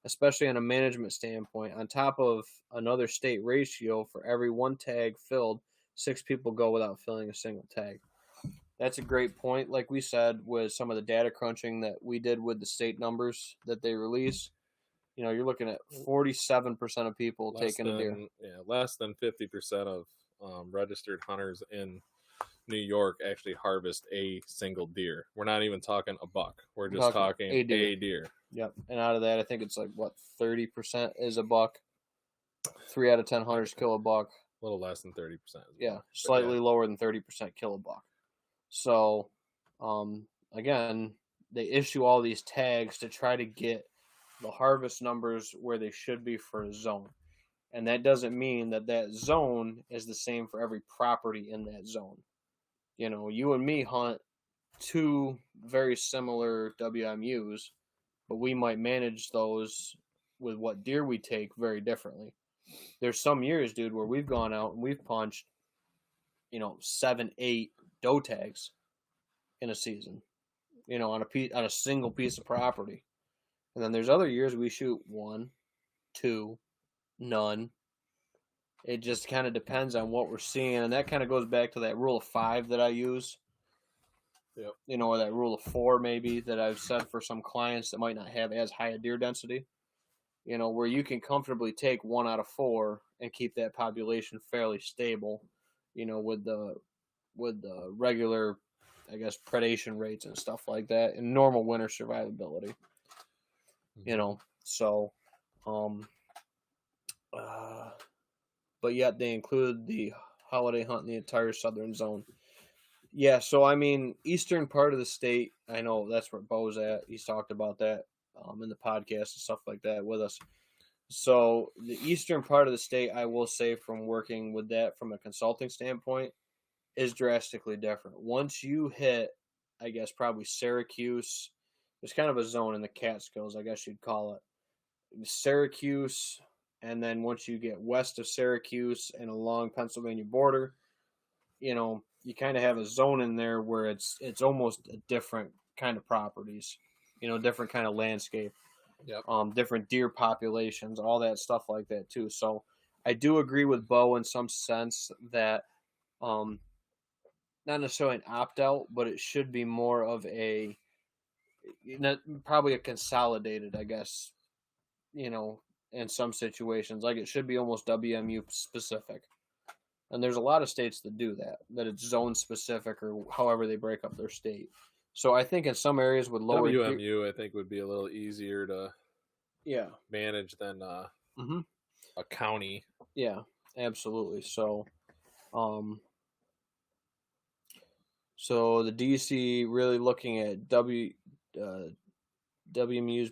especially on a management standpoint. On top of another state ratio, for every 1 tag filled, 6 people go without filling a single tag. That's a great point. Like we said, with some of the data crunching that we did with the state numbers that they release, you're looking at 47% of people taking a deer. Less than 50% of registered hunters in New York actually harvest a single deer. We're not even talking a buck. We're just talking a deer. Yep. And out of that, I think it's like, 30% is a buck. 3 out of 10 hunters kill a buck. A little less than 30%. Yeah, slightly lower than 30% kill a buck. So, again, they issue all these tags to try to get the harvest numbers where they should be for a zone. And that doesn't mean that zone is the same for every property in that zone. You and me hunt 2 very similar WMUs, but we might manage those with what deer we take very differently. There's some years, dude, where we've gone out and we've punched, 7, 8 doe tags in a season, on a single piece of property. And then there's other years we shoot 1, 2, none. It just kind of depends on what we're seeing, and that kind of goes back to that rule of 5 that I use. Yep. Or that rule of 4 maybe that I've said for some clients that might not have as high a deer density. Where you can comfortably take 1 out of 4 and keep that population fairly stable, with the regular, I guess, predation rates and stuff like that, and normal winter survivability. So, but yet they include the holiday hunt in the entire southern zone. Yeah, so I mean, eastern part of the state, I know that's where Bo's at. He's talked about that in the podcast and stuff like that with us. So the eastern part of the state, I will say, from working with that from a consulting standpoint, is drastically different. Once you hit, I guess, probably Syracuse, there's kind of a zone in the Catskills, I guess you'd call it. Syracuse, and then once you get west of Syracuse and along Pennsylvania border, you kind of have a zone in there where it's almost a different kind of properties, different kind of landscape, different deer populations, all that stuff like that too. So I do agree with Bo in some sense that not necessarily an opt-out, but it should be more of a, probably a consolidated, I guess, in some situations. Like it should be almost WMU specific. And there's a lot of states that do that it's zone specific or however they break up their state. So I think in some areas with lower WMU, I think would be a little easier to manage than a county. Yeah, absolutely. So, so the DC really looking at WMUs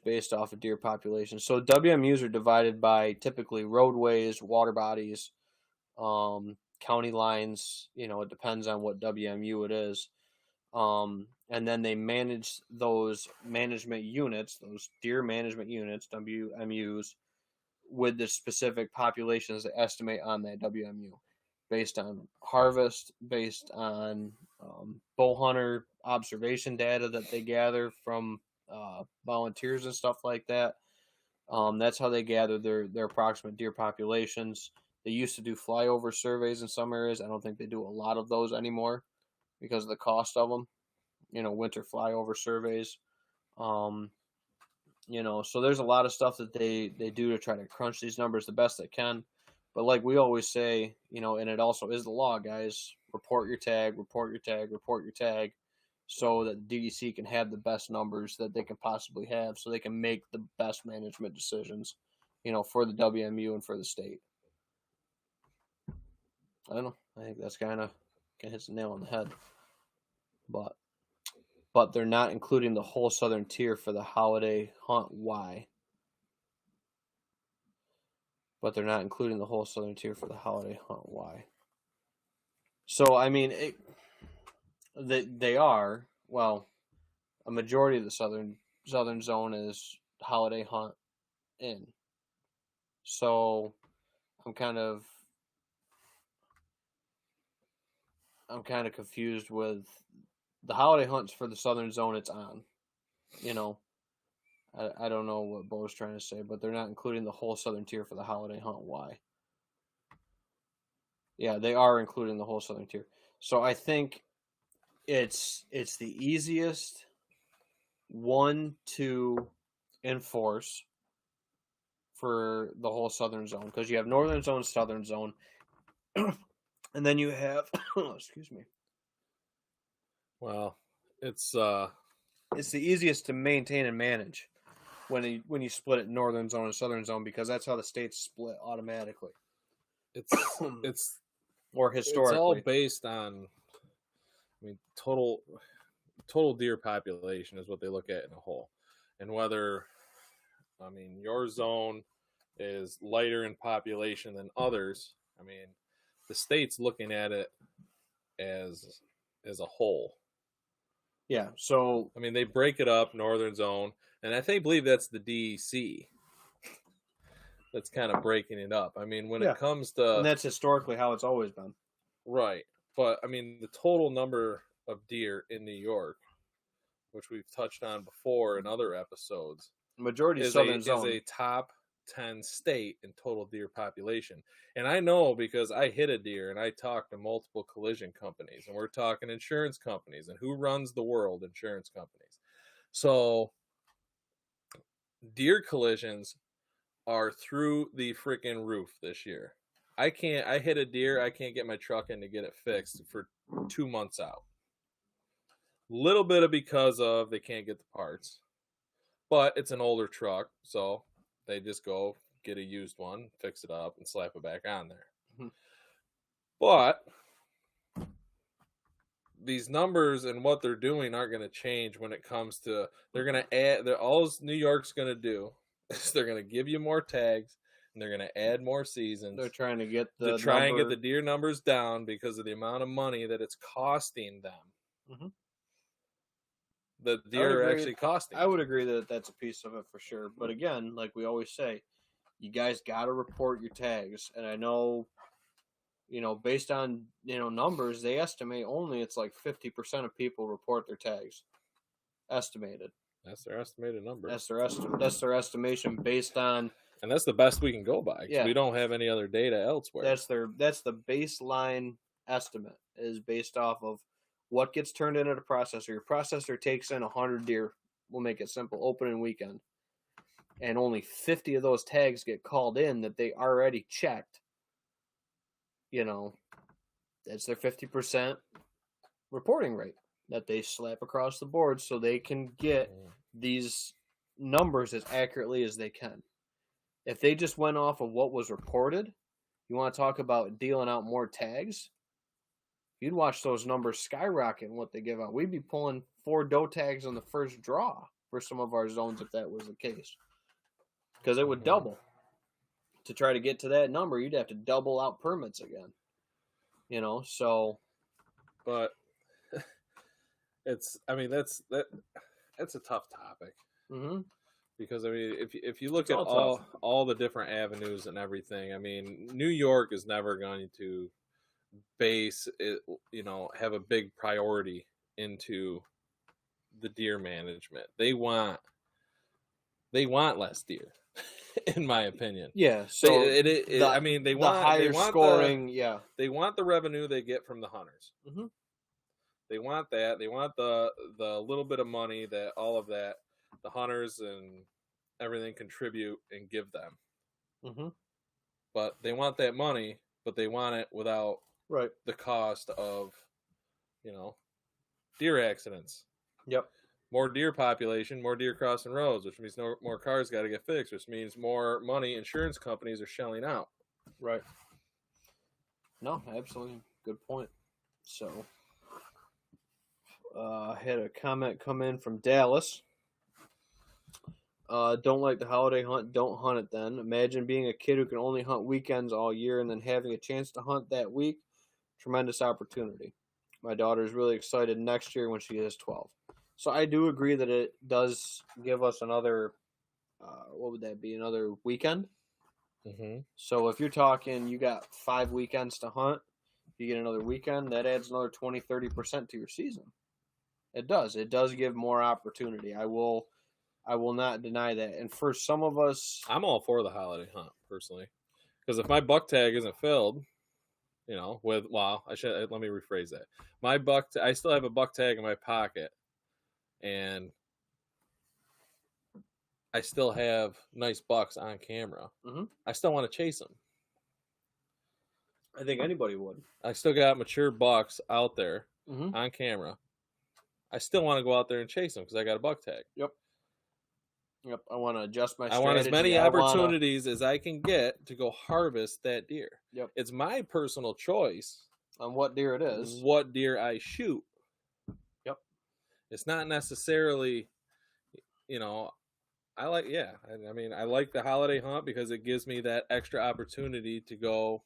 based off of deer population. So WMUs are divided by typically roadways, water bodies, county lines. It depends on what WMU it is. And then they manage those management units, those deer management units, WMUs, with the specific populations they estimate on that WMU, based on harvest, based on bow hunter observation data that they gather from volunteers and stuff like that. That's how they gather their approximate deer populations. They used to do flyover surveys in some areas. I don't think they do a lot of those anymore because of the cost of them. Winter flyover surveys. So there's a lot of stuff that they do to try to crunch these numbers the best they can. But like we always say, and it also is the law, guys, report your tag, report your tag, report your tag, so that the DEC can have the best numbers that they can possibly have, so they can make the best management decisions, for the WMU and for the state. I don't know. I think that's kind of hits the nail on the head. But they're not including the whole southern tier for the holiday hunt. Why? But they're not including the whole southern tier for the holiday hunt. Why? So, I mean, they are, well, a majority of the southern zone is holiday hunt in. So, I'm kind of confused with the holiday hunts for the southern zone. It's on, I don't know what Bo's trying to say, but they're not including the whole southern tier for the holiday hunt. Why? Yeah, they are including the whole southern tier. So I think it's the easiest one to enforce for the whole southern zone, because you have northern zone, southern zone, and then you have excuse me. Well, it's the easiest to maintain and manage when you split it northern zone and southern zone, because that's how the states split automatically. it's or historically. It's all based on, I mean, total deer population is what they look at in a whole, and whether, I mean, your zone is lighter in population than others. I mean, the state's looking at it as a whole. Yeah. So I mean, they break it up, northern zone, and I believe that's the DEC that's kind of breaking it up. I mean, when it comes to, and that's historically how it's always been. Right. But I mean, the total number of deer in New York, which we've touched on before in other episodes, Majority southern zone is a top 10 state in total deer population. And I know because I hit a deer and I talked to multiple collision companies, and we're talking insurance companies, and who runs the world? Insurance companies. So deer collisions are through the freaking roof this year. I hit a deer, I can't get my truck in to get it fixed for 2 months out. Little bit of because of they can't get the parts, but it's an older truck, so they just go get a used one, fix it up, and slap it back on there. Mm-hmm. But these numbers and what they're doing aren't going to change when it comes to, they're going to add, all New York's going to do is they're going to give you more tags, and they're going to add more seasons. They're trying to get and get the deer numbers down because of the amount of money that it's costing them. Mm-hmm. The deer are actually costing. I would agree that that's a piece of it for sure. But again, like we always say, you guys got to report your tags. And I know, based on, numbers, they estimate only it's like 50% of people report their tags. Estimated. That's their estimated number. That's their estimation based on. And that's the best we can go by. Yeah. We don't have any other data elsewhere. That's the baseline estimate, is based off of what gets turned into the processor. Your processor takes in 100 deer. We'll make it simple. Opening weekend. And only 50 of those tags get called in that they already checked. That's their 50% reporting rate that they slap across the board so they can get these numbers as accurately as they can. If they just went off of what was reported, you want to talk about dealing out more tags? You'd watch those numbers skyrocket what they give out. We'd be pulling 4 doe tags on the first draw for some of our zones if that was the case. Because it would double. To try to get to that number, you'd have to double out permits again. So. But that's a tough topic. Mm-hmm. Because, I mean, if you look at all the different avenues and everything, I mean, New York is never going to base it, have a big priority into the deer management. They want less deer, in my opinion. Yeah. So they want the higher scoring. They want the revenue they get from the hunters. Mm-hmm. They want that. They want the little bit of money that all of that the hunters and everything contribute and give them. Mm-hmm. But they want that money, but they want it without the cost of, deer accidents. Yep. More deer population, more deer crossing roads, which means more cars got to get fixed, which means more money insurance companies are shelling out. Right. No, absolutely. Good point. So, I had a comment come in from Dallas. Don't like the holiday hunt, don't hunt it then. Imagine being a kid who can only hunt weekends all year and then having a chance to hunt that week. Tremendous opportunity. My daughter is really excited next year when she is 12. So I do agree that it does give us another, what would that be, another weekend? Mm-hmm. So if you're talking, you got 5 weekends to hunt, you get another weekend, that adds another 20, 30% to your season. It does. It does give more opportunity. I will not deny that. And for some of us, I'm all for the holiday hunt personally, because if my buck tag isn't filled, You know, with let me rephrase that. My I still have a buck tag in my pocket, and I still have nice bucks on camera. Mm-hmm. I still want to chase them. I think anybody would. I still got mature bucks out there Mm-hmm. on camera. I still want to go out there and chase them because I got a buck tag. Yep. I want to adjust my I strategy. want as many opportunities as I can get to go harvest that deer. Yep. It's my personal choice on what deer it is. What deer I shoot. Yep. It's not necessarily, you know, I like the holiday hunt because it gives me that extra opportunity to go,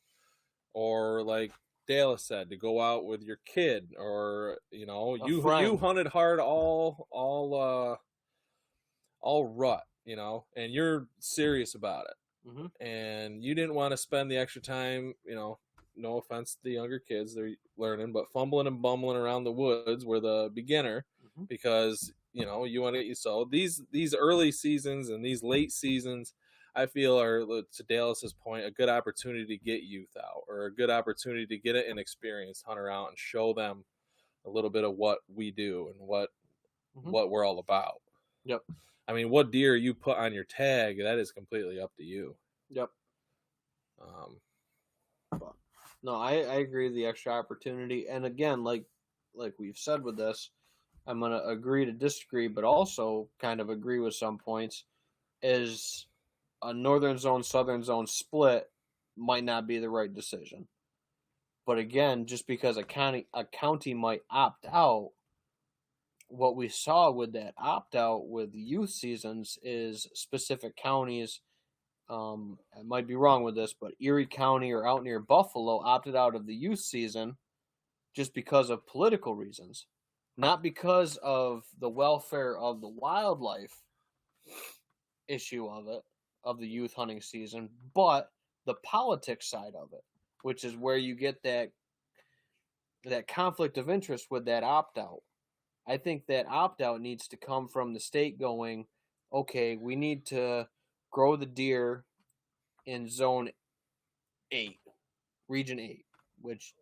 or like Dale said, to go out with your kid, or you hunted hard all rut, and you're serious about it, mm-hmm. and you didn't want to spend the extra time, no offense to the younger kids, they're learning, but fumbling and bumbling around the woods were the beginner, mm-hmm. because you want to get so these early seasons and these late seasons, I feel, are, to Dallas's point, a good opportunity to get youth out, or a good opportunity to get an inexperienced hunter out and show them a little bit of what we do and what we're all about. Yep. I mean, what deer you put on your tag, that is completely up to you. Yep. No, I agree with the extra opportunity. And again, like we've said with this, I'm going to agree to disagree, but also kind of agree with some points, is a northern zone, southern zone split might not be the right decision. But again, just because a county might opt out, what we saw with that opt-out with youth seasons is specific counties, I might be wrong with this, but Erie County or out near Buffalo opted out of the youth season just because of political reasons, not because of the welfare of the wildlife issue of the youth hunting season, but the politics side of it, which is where you get that conflict of interest with that opt-out. I think that opt-out needs to come from the state going, okay, we need to grow the deer in Zone 8, Region 8, which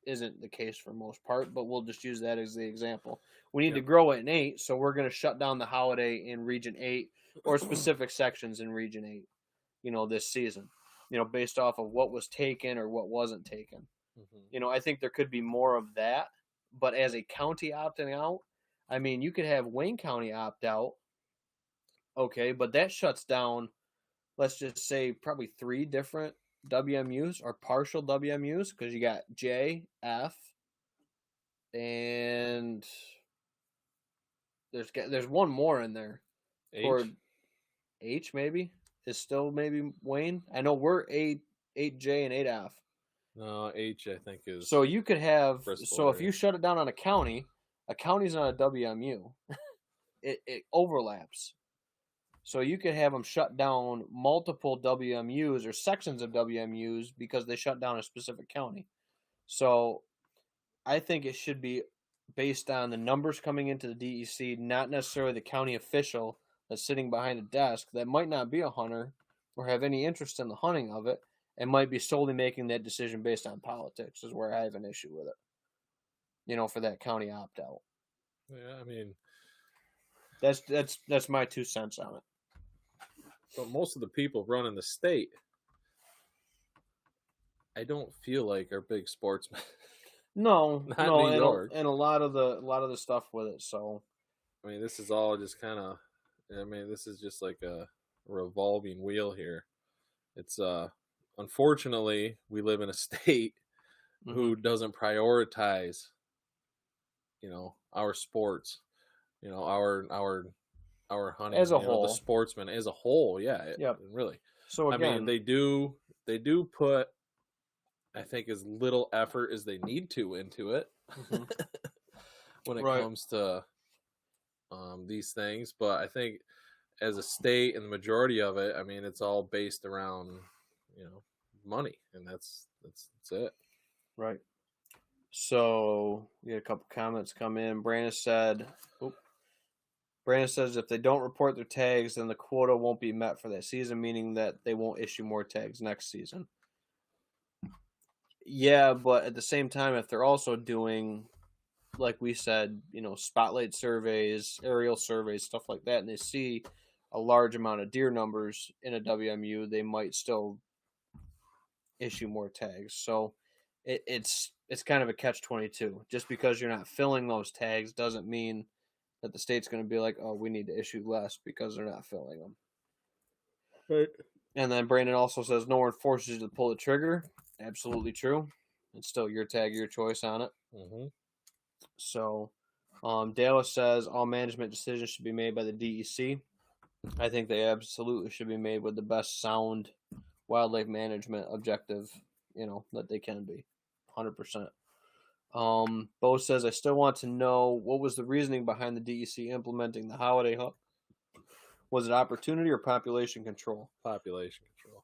isn't the case for most part, but we'll just use that as the example. We need to grow it in 8, so we're going to shut down the holiday in Region 8 or specific sections in Region 8, this season, based off of what was taken or what wasn't taken. Mm-hmm. I think there could be more of that, but as a county opting out, I mean, you could have Wayne County opt out, okay, but that shuts down, let's just say, probably 3 different WMUs or partial WMUs, because you got J, F, and there's one more in there. H? Or H maybe is still maybe Wayne. I know we're 8J and 8F. No, H I think is. So you could have. Bristol So area. If you shut it down on a county's not a WMU. it overlaps. So you could have them shut down multiple WMUs or sections of WMUs because they shut down a specific county. So I think it should be based on the numbers coming into the DEC, not necessarily the county official that's sitting behind a desk that might not be a hunter or have any interest in the hunting of it, and might be solely making that decision based on politics, is where I have an issue with it. For that county opt-out. Yeah, I mean, that's my 2 cents on it. But most of the people running the state, I don't feel like are big sportsmen. No, Not New York. And a lot of the stuff with it. So, I mean, this is all just kind of. I mean, this is just like a revolving wheel here. It's unfortunately, we live in a state who doesn't prioritize, our sports, our hunting as a whole, the sportsmen as a whole. Yeah, really. So again, I mean, they do put, I think, as little effort as they need to into it when it comes to these things. But I think as a state, and the majority of it, I mean, it's all based around, money, and that's it. Right. So we had a couple comments come in. Brandon says if they don't report their tags, then the quota won't be met for that season, meaning that they won't issue more tags next season. Yeah, but at the same time, if they're also doing, like we said, spotlight surveys, aerial surveys, stuff like that, and they see a large amount of deer numbers in a WMU, they might still issue more tags. So it's kind of a catch-22. Just because you're not filling those tags doesn't mean that the state's going to be like, oh, we need to issue less because they're not filling them. Right. And then Brandon also says no one forces you to pull the trigger. Absolutely true. It's still your tag, your choice on it. Mm-hmm. So Dallas says all management decisions should be made by the DEC. I think they absolutely should be made with the best sound wildlife management objective, that they can be. 100%. Bo says, I still want to know what was the reasoning behind the DEC implementing the holiday hunt. Was it opportunity or population control? Population control.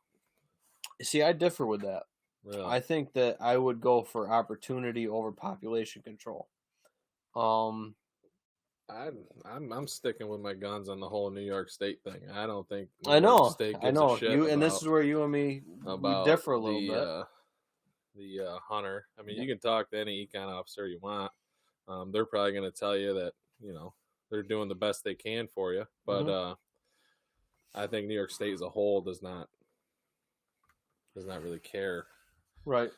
See, I differ with that. Really? I think that I would go for opportunity over population control. I'm sticking with my guns on the whole New York State thing. I don't think New York State gives a shit you, and about, this is where you and me we differ a little bit. The hunter. I mean, you can talk to any econ officer you want. They're probably going to tell you that they're doing the best they can for you, but I think New York State as a whole does not really care, right?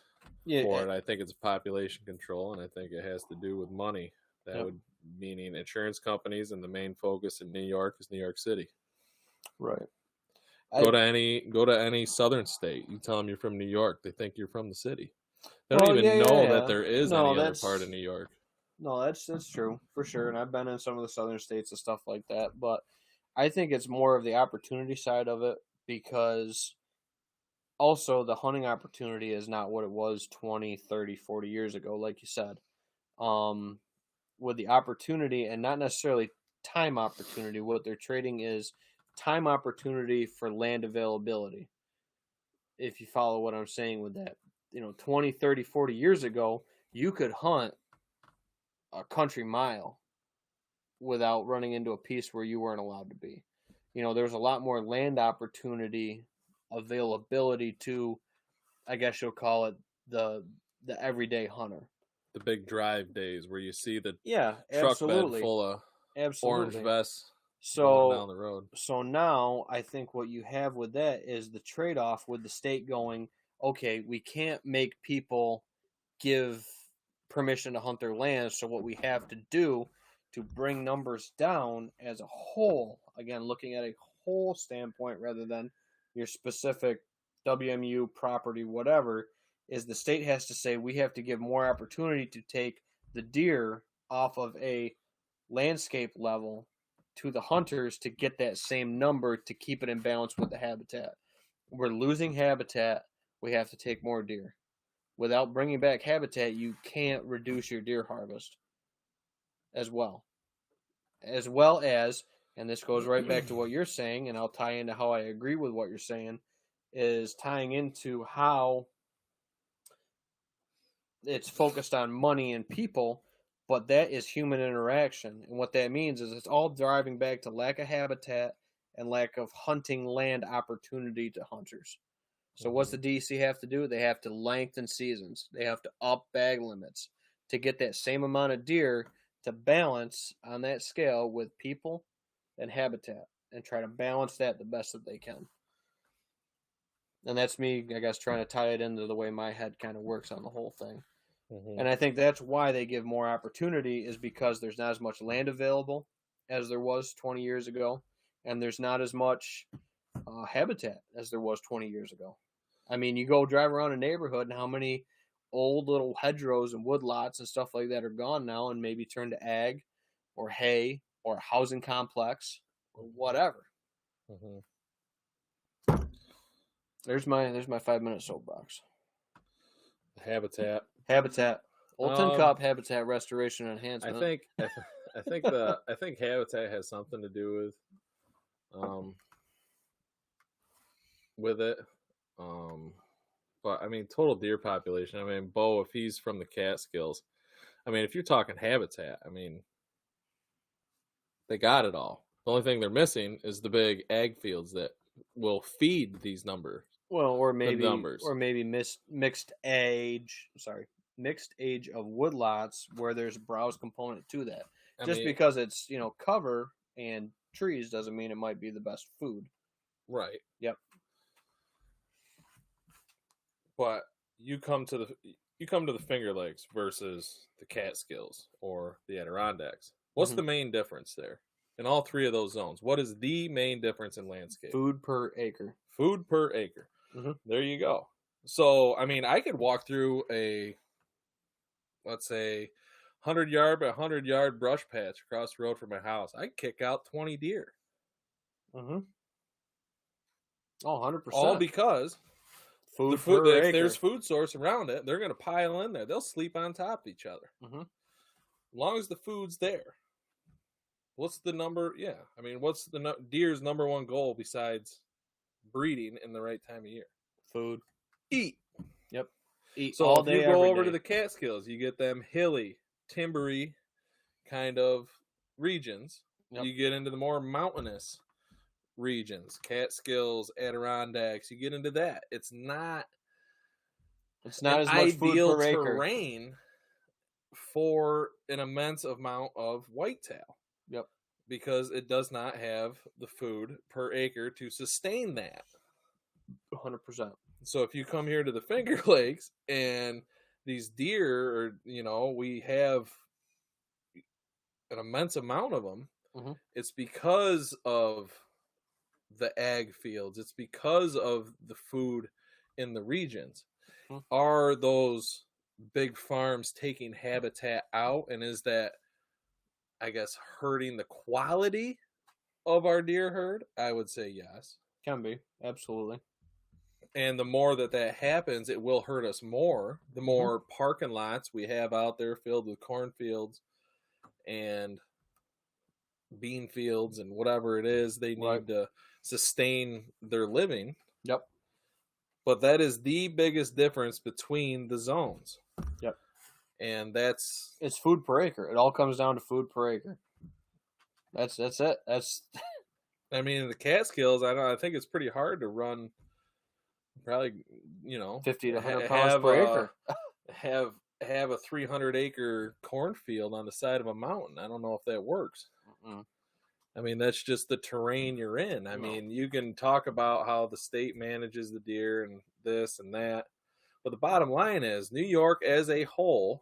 Yeah, for it. I think it's population control, and I think it has to do with money. That would meaning insurance companies, and the main focus in New York is New York City. Right. Go to any southern state. You tell them you're from New York, they think you're from the city. They don't even know that there is any other part of New York. No, that's true for sure. And I've been in some of the southern states and stuff like that, but I think it's more of the opportunity side of it, because also the hunting opportunity is not what it was 20, 30, 40 years ago, like you said. With the opportunity, and not necessarily time opportunity, what they're trading is time opportunity for land availability. If you follow what I'm saying with that, 20, 30, 40 years ago, you could hunt a country mile without running into a piece where you weren't allowed to be. There's a lot more land opportunity availability to, I guess you'll call it, the everyday hunter. The big drive days where you see the truck bed full of orange vests down the road. So now I think what you have with that is the trade-off with the state going, okay, we can't make people give permission to hunt their land, so what we have to do to bring numbers down as a whole, again, looking at a whole standpoint rather than your specific WMU property, whatever, is the state has to say we have to give more opportunity to take the deer off of a landscape level to the hunters to get that same number to keep it in balance with the habitat. We're losing habitat. We have to take more deer. Without bringing back habitat, you can't reduce your deer harvest as well. As well as, and this goes right back to what you're saying, and I'll tie into how I agree with what you're saying, is tying into how it's focused on money and people, but that is human interaction. And what that means is it's all driving back to lack of habitat and lack of hunting land opportunity to hunters. So what's the DC have to do? They have to lengthen seasons. They have to up bag limits to get that same amount of deer to balance on that scale with people and habitat, and try to balance that the best that they can. And that's me, I guess, trying to tie it into the way my head kind of works on the whole thing. Mm-hmm. And I think that's why they give more opportunity, is because there's not as much land available as there was 20 years ago, and there's not as much habitat as there was 20 years ago. I mean, you go drive around a neighborhood and how many old little hedgerows and woodlots and stuff like that are gone now and maybe turned to ag or hay or a housing complex or whatever. Mm-hmm. There's my 5-minute soapbox. Habitat. Old Tin Cup habitat restoration and enhancement. I think habitat has something to do with it. But I mean, total deer population. I mean, Bo, if he's from the Catskills, I mean, if you're talking habitat, I mean, they got it all. The only thing they're missing is the big ag fields that will feed these numbers. Well, numbers. or maybe mixed age. Sorry, mixed age of woodlots where there's a browse component to that. I Just mean, because it's cover and trees doesn't mean it might be the best food. right. Yep. But you come to the Finger Lakes versus the Catskills or the Adirondacks. What's the main difference there in all three of those zones? What is the main difference in landscape? Food per acre. Food per acre. Mhm. There you go. So, I mean, I could walk through a, let's say, 100-yard by 100-yard brush patch across the road from my house. I could kick out 20 deer. Mm-hmm. Oh, 100%. All because food per acre. if there's food source around it, they're going to pile in there. They'll sleep on top of each other. Mm-hmm. As long as the food's there. What's the number? Yeah. I mean, what's the deer's number one goal besides breeding in the right time of year? Food. Eat. Yep. Eat so all if day, you go over day. to the Catskills, you get them hilly, timbery kind of regions. Yep. You get into the more mountainous regions, Catskills, Adirondacks. You get into that. It's not as much food per acre. terrain for an immense amount of whitetail. Yep. Because it does not have the food per acre to sustain that. 100%. So if you come here to the Finger Lakes and these deer, we have an immense amount of them, it's because of the ag fields. It's because of the food in the regions. Are those big farms taking habitat out, and is that, I guess, hurting the quality of our deer herd? I would say yes. Can be. Absolutely. And the more that happens, it will hurt us more. The more parking lots we have out there filled with cornfields and bean fields and whatever it is they need to sustain their living. Yep. But that is the biggest difference between the zones. Yep. And it's food per acre. It all comes down to food per acre. That's it. That's I mean, in the Catskills, I think it's pretty hard to run probably, 50 to 100 pounds per acre. have a 300-acre cornfield on the side of a mountain. I don't know if that works. I mean, that's just the terrain you're in. I mean, you can talk about how the state manages the deer and this and that, but the bottom line is New York as a whole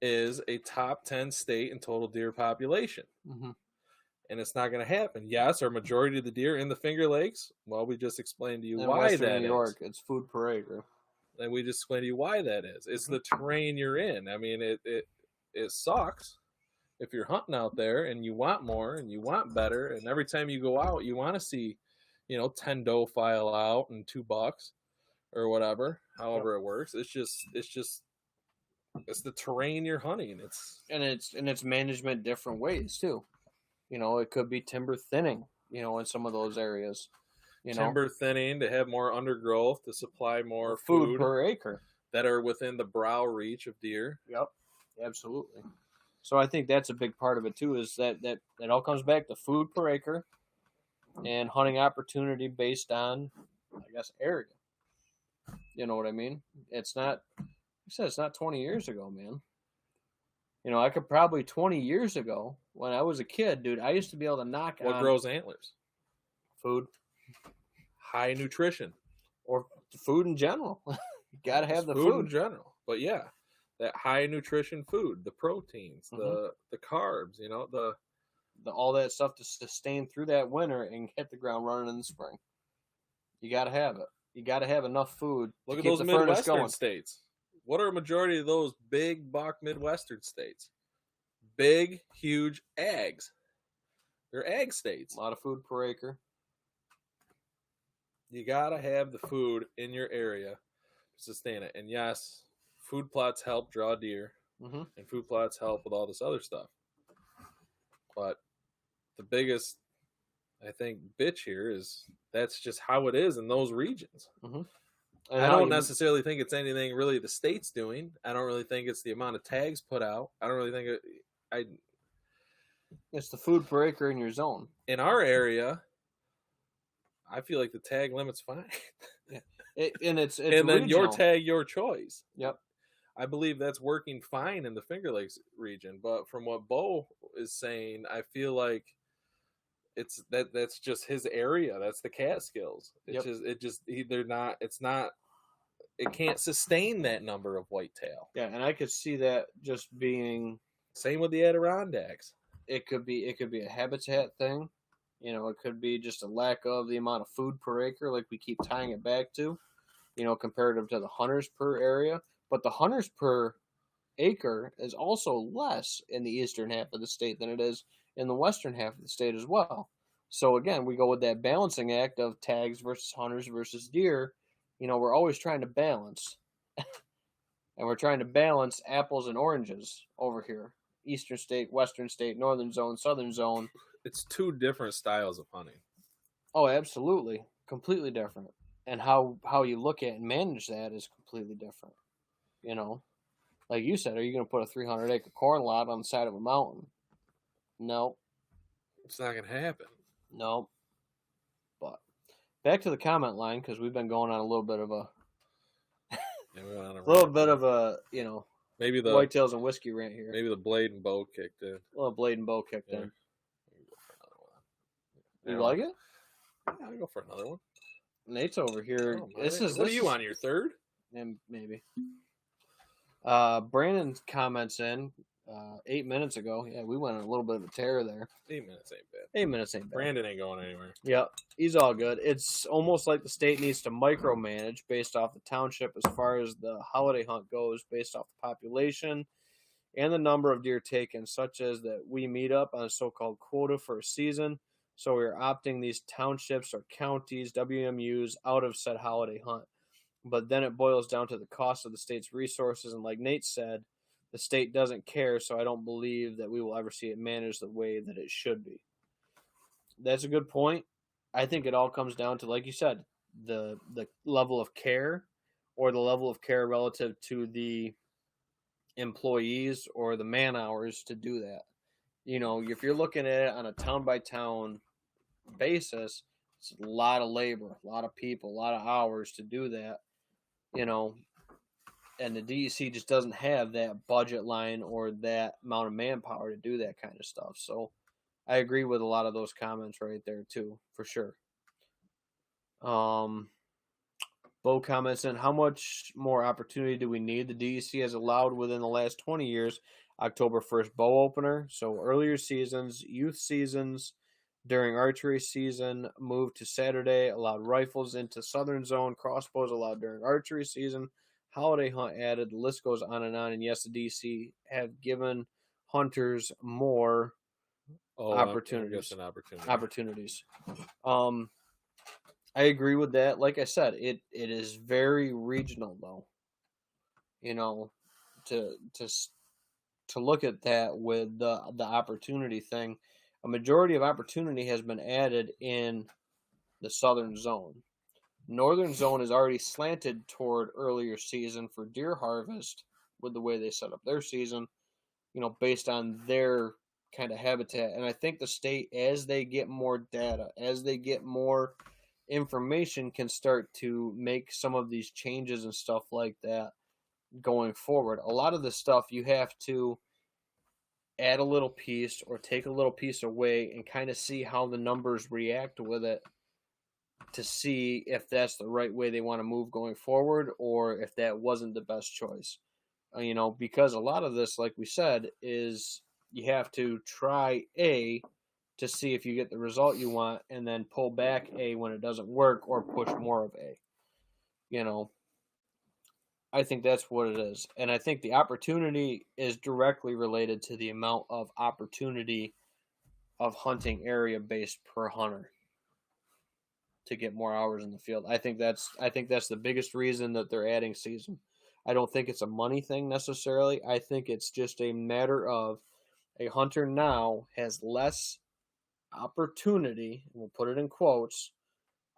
is a top 10 state in total deer population. And it's not going to happen. Yes, our majority of the deer in the Finger Lakes, well, we just explained to you why Western that New York, is. it's food per acre. And we just explained to you why that is. It's the terrain you're in. I mean, it sucks if you're hunting out there and you want more and you want better, and every time you go out, you want to see, 10 doe file out and 2 bucks or whatever, however it works. It's the terrain you're hunting. It's management different ways too. It could be timber thinning, in some of those areas. Timber thinning to have more undergrowth to supply more food per acre that are within the brow reach of deer. Yep, absolutely. So I think that's a big part of it too. Is that all comes back to food per acre and hunting opportunity based on, I guess, area. You know what I mean? It's not. I said it's not 20 years ago, man. I could probably 20 years ago when I was a kid, dude. I used to be able to knock on. What grows antlers? Food. High nutrition. Or food in general. You got to have the food food in general. But yeah, that high nutrition food, the proteins, the carbs, the all that stuff to sustain through that winter and hit the ground running in the spring. You got to have it. You got to have enough food. Look at those Midwestern states. What are a majority of those big buck Midwestern states? Big, huge ags. They're ag states. A lot of food per acre. You got to have the food in your area to sustain it. And yes, food plots help draw deer. And food plots help with all this other stuff. But the biggest, I think, bitch here is that's just how it is in those regions. I don't necessarily think it's anything really the state's doing. I don't really think it's the amount of tags put out. I don't really think it's the food per acre in your zone. In our area, I feel like the tag limit's fine. It's and then your regional. tag, your choice. Yep. I believe that's working fine in the Finger Lakes region, but from what Bo is saying, I feel like that's just his area. That's the Catskills. It's it can't sustain that number of whitetail. Yeah, and I could see that just being same with the Adirondacks. It could be a habitat thing. It could be just a lack of the amount of food per acre, like we keep tying it back to, comparative to the hunters per area. But the hunters per acre is also less in the eastern half of the state than it is in the western half of the state as well. So again, we go with that balancing act of tags versus hunters versus deer. We're always trying to balance. And we're trying to balance apples and oranges over here. Eastern state, western state, northern zone, southern zone. It's two different styles of hunting. Oh, absolutely. Completely different. And how you look at and manage that is completely different. Like you said, are you going to put a 300-acre corn lot on the side of a mountain? No. It's not going to happen. No. But back to the comment line, because we've been going on a little bit of a maybe the Whitetails and whiskey rant here. Maybe the blade and bow kicked in. Well, blade and bow kicked in. You like it? Yeah, I'll go for another one. Nate's over here. What are you on, your third? And maybe. Brandon comments in 8 minutes ago. Yeah, we went on a little bit of a tear there. 8 minutes ain't bad. 8 minutes ain't bad. Brandon ain't going anywhere. Yep, he's all good. It's almost like the state needs to micromanage based off the township as far as the holiday hunt goes, based off the population and the number of deer taken, such as that we meet up on a so-called quota for a season. So we are opting these townships or counties, WMUs, out of said holiday hunt. But then it boils down to the cost of the state's resources. And like Nate said, the state doesn't care, so I don't believe that we will ever see it managed the way that it should be. That's a good point. I think it all comes down to, like you said, the level of care, or the level of care relative to the employees or the man hours to do that. If you're looking at it on a town-by-town basis, it's a lot of labor, a lot of people, a lot of hours to do that, and the DEC just doesn't have that budget line or that amount of manpower to do that kind of stuff. So I agree with a lot of those comments right there too, for sure. Bo comments in, how much more opportunity do we need? The DEC has allowed within the last 20 years October 1st bow opener. So earlier seasons, youth seasons, during archery season, moved to Saturday, allowed rifles into southern zone, crossbows allowed during archery season, holiday hunt added, the list goes on. And yes, the DC have given hunters more opportunities. I agree with that. Like I said, it is very regional though. To look at that with the opportunity thing, a majority of opportunity has been added in the southern zone. Northern zone is already slanted toward earlier season for deer harvest with the way they set up their season, based on their kind of habitat. And I think the state, as they get more data, as they get more information, can start to make some of these changes and stuff like that going forward. A lot of the stuff you have to add a little piece or take a little piece away and kind of see how the numbers react with it, to see if that's the right way they want to move going forward, or if that wasn't the best choice. Because a lot of this, like we said, is you have to try A to see if you get the result you want, and then pull back A when it doesn't work, or push more of A. I think that's what it is. And I think the opportunity is directly related to the amount of opportunity of hunting area based per hunter to get more hours in the field. I think that's the biggest reason that they're adding season. I don't think it's a money thing necessarily. I think it's just a matter of a hunter now has less opportunity, and we'll put it in quotes,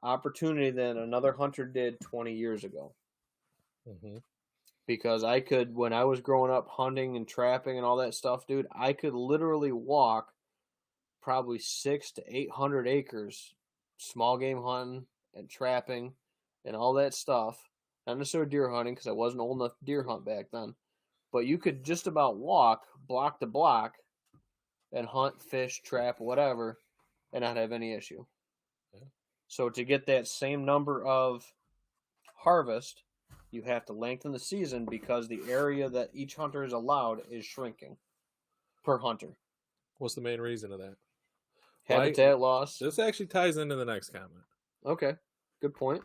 opportunity than another hunter did 20 years ago. Mm-hmm. Because I could, when I was growing up hunting and trapping and all that stuff, dude, I could literally walk probably 600 to 800 acres small game hunting and trapping and all that stuff. Not necessarily deer hunting because I wasn't old enough to deer hunt back then. But you could just about walk block to block and hunt, fish, trap, whatever, and not have any issue. Yeah. So to get that same number of harvest, you have to lengthen the season because the area that each hunter is allowed is shrinking per hunter. What's the main reason of that? Habitat loss. This actually ties into the next comment. Okay, good point.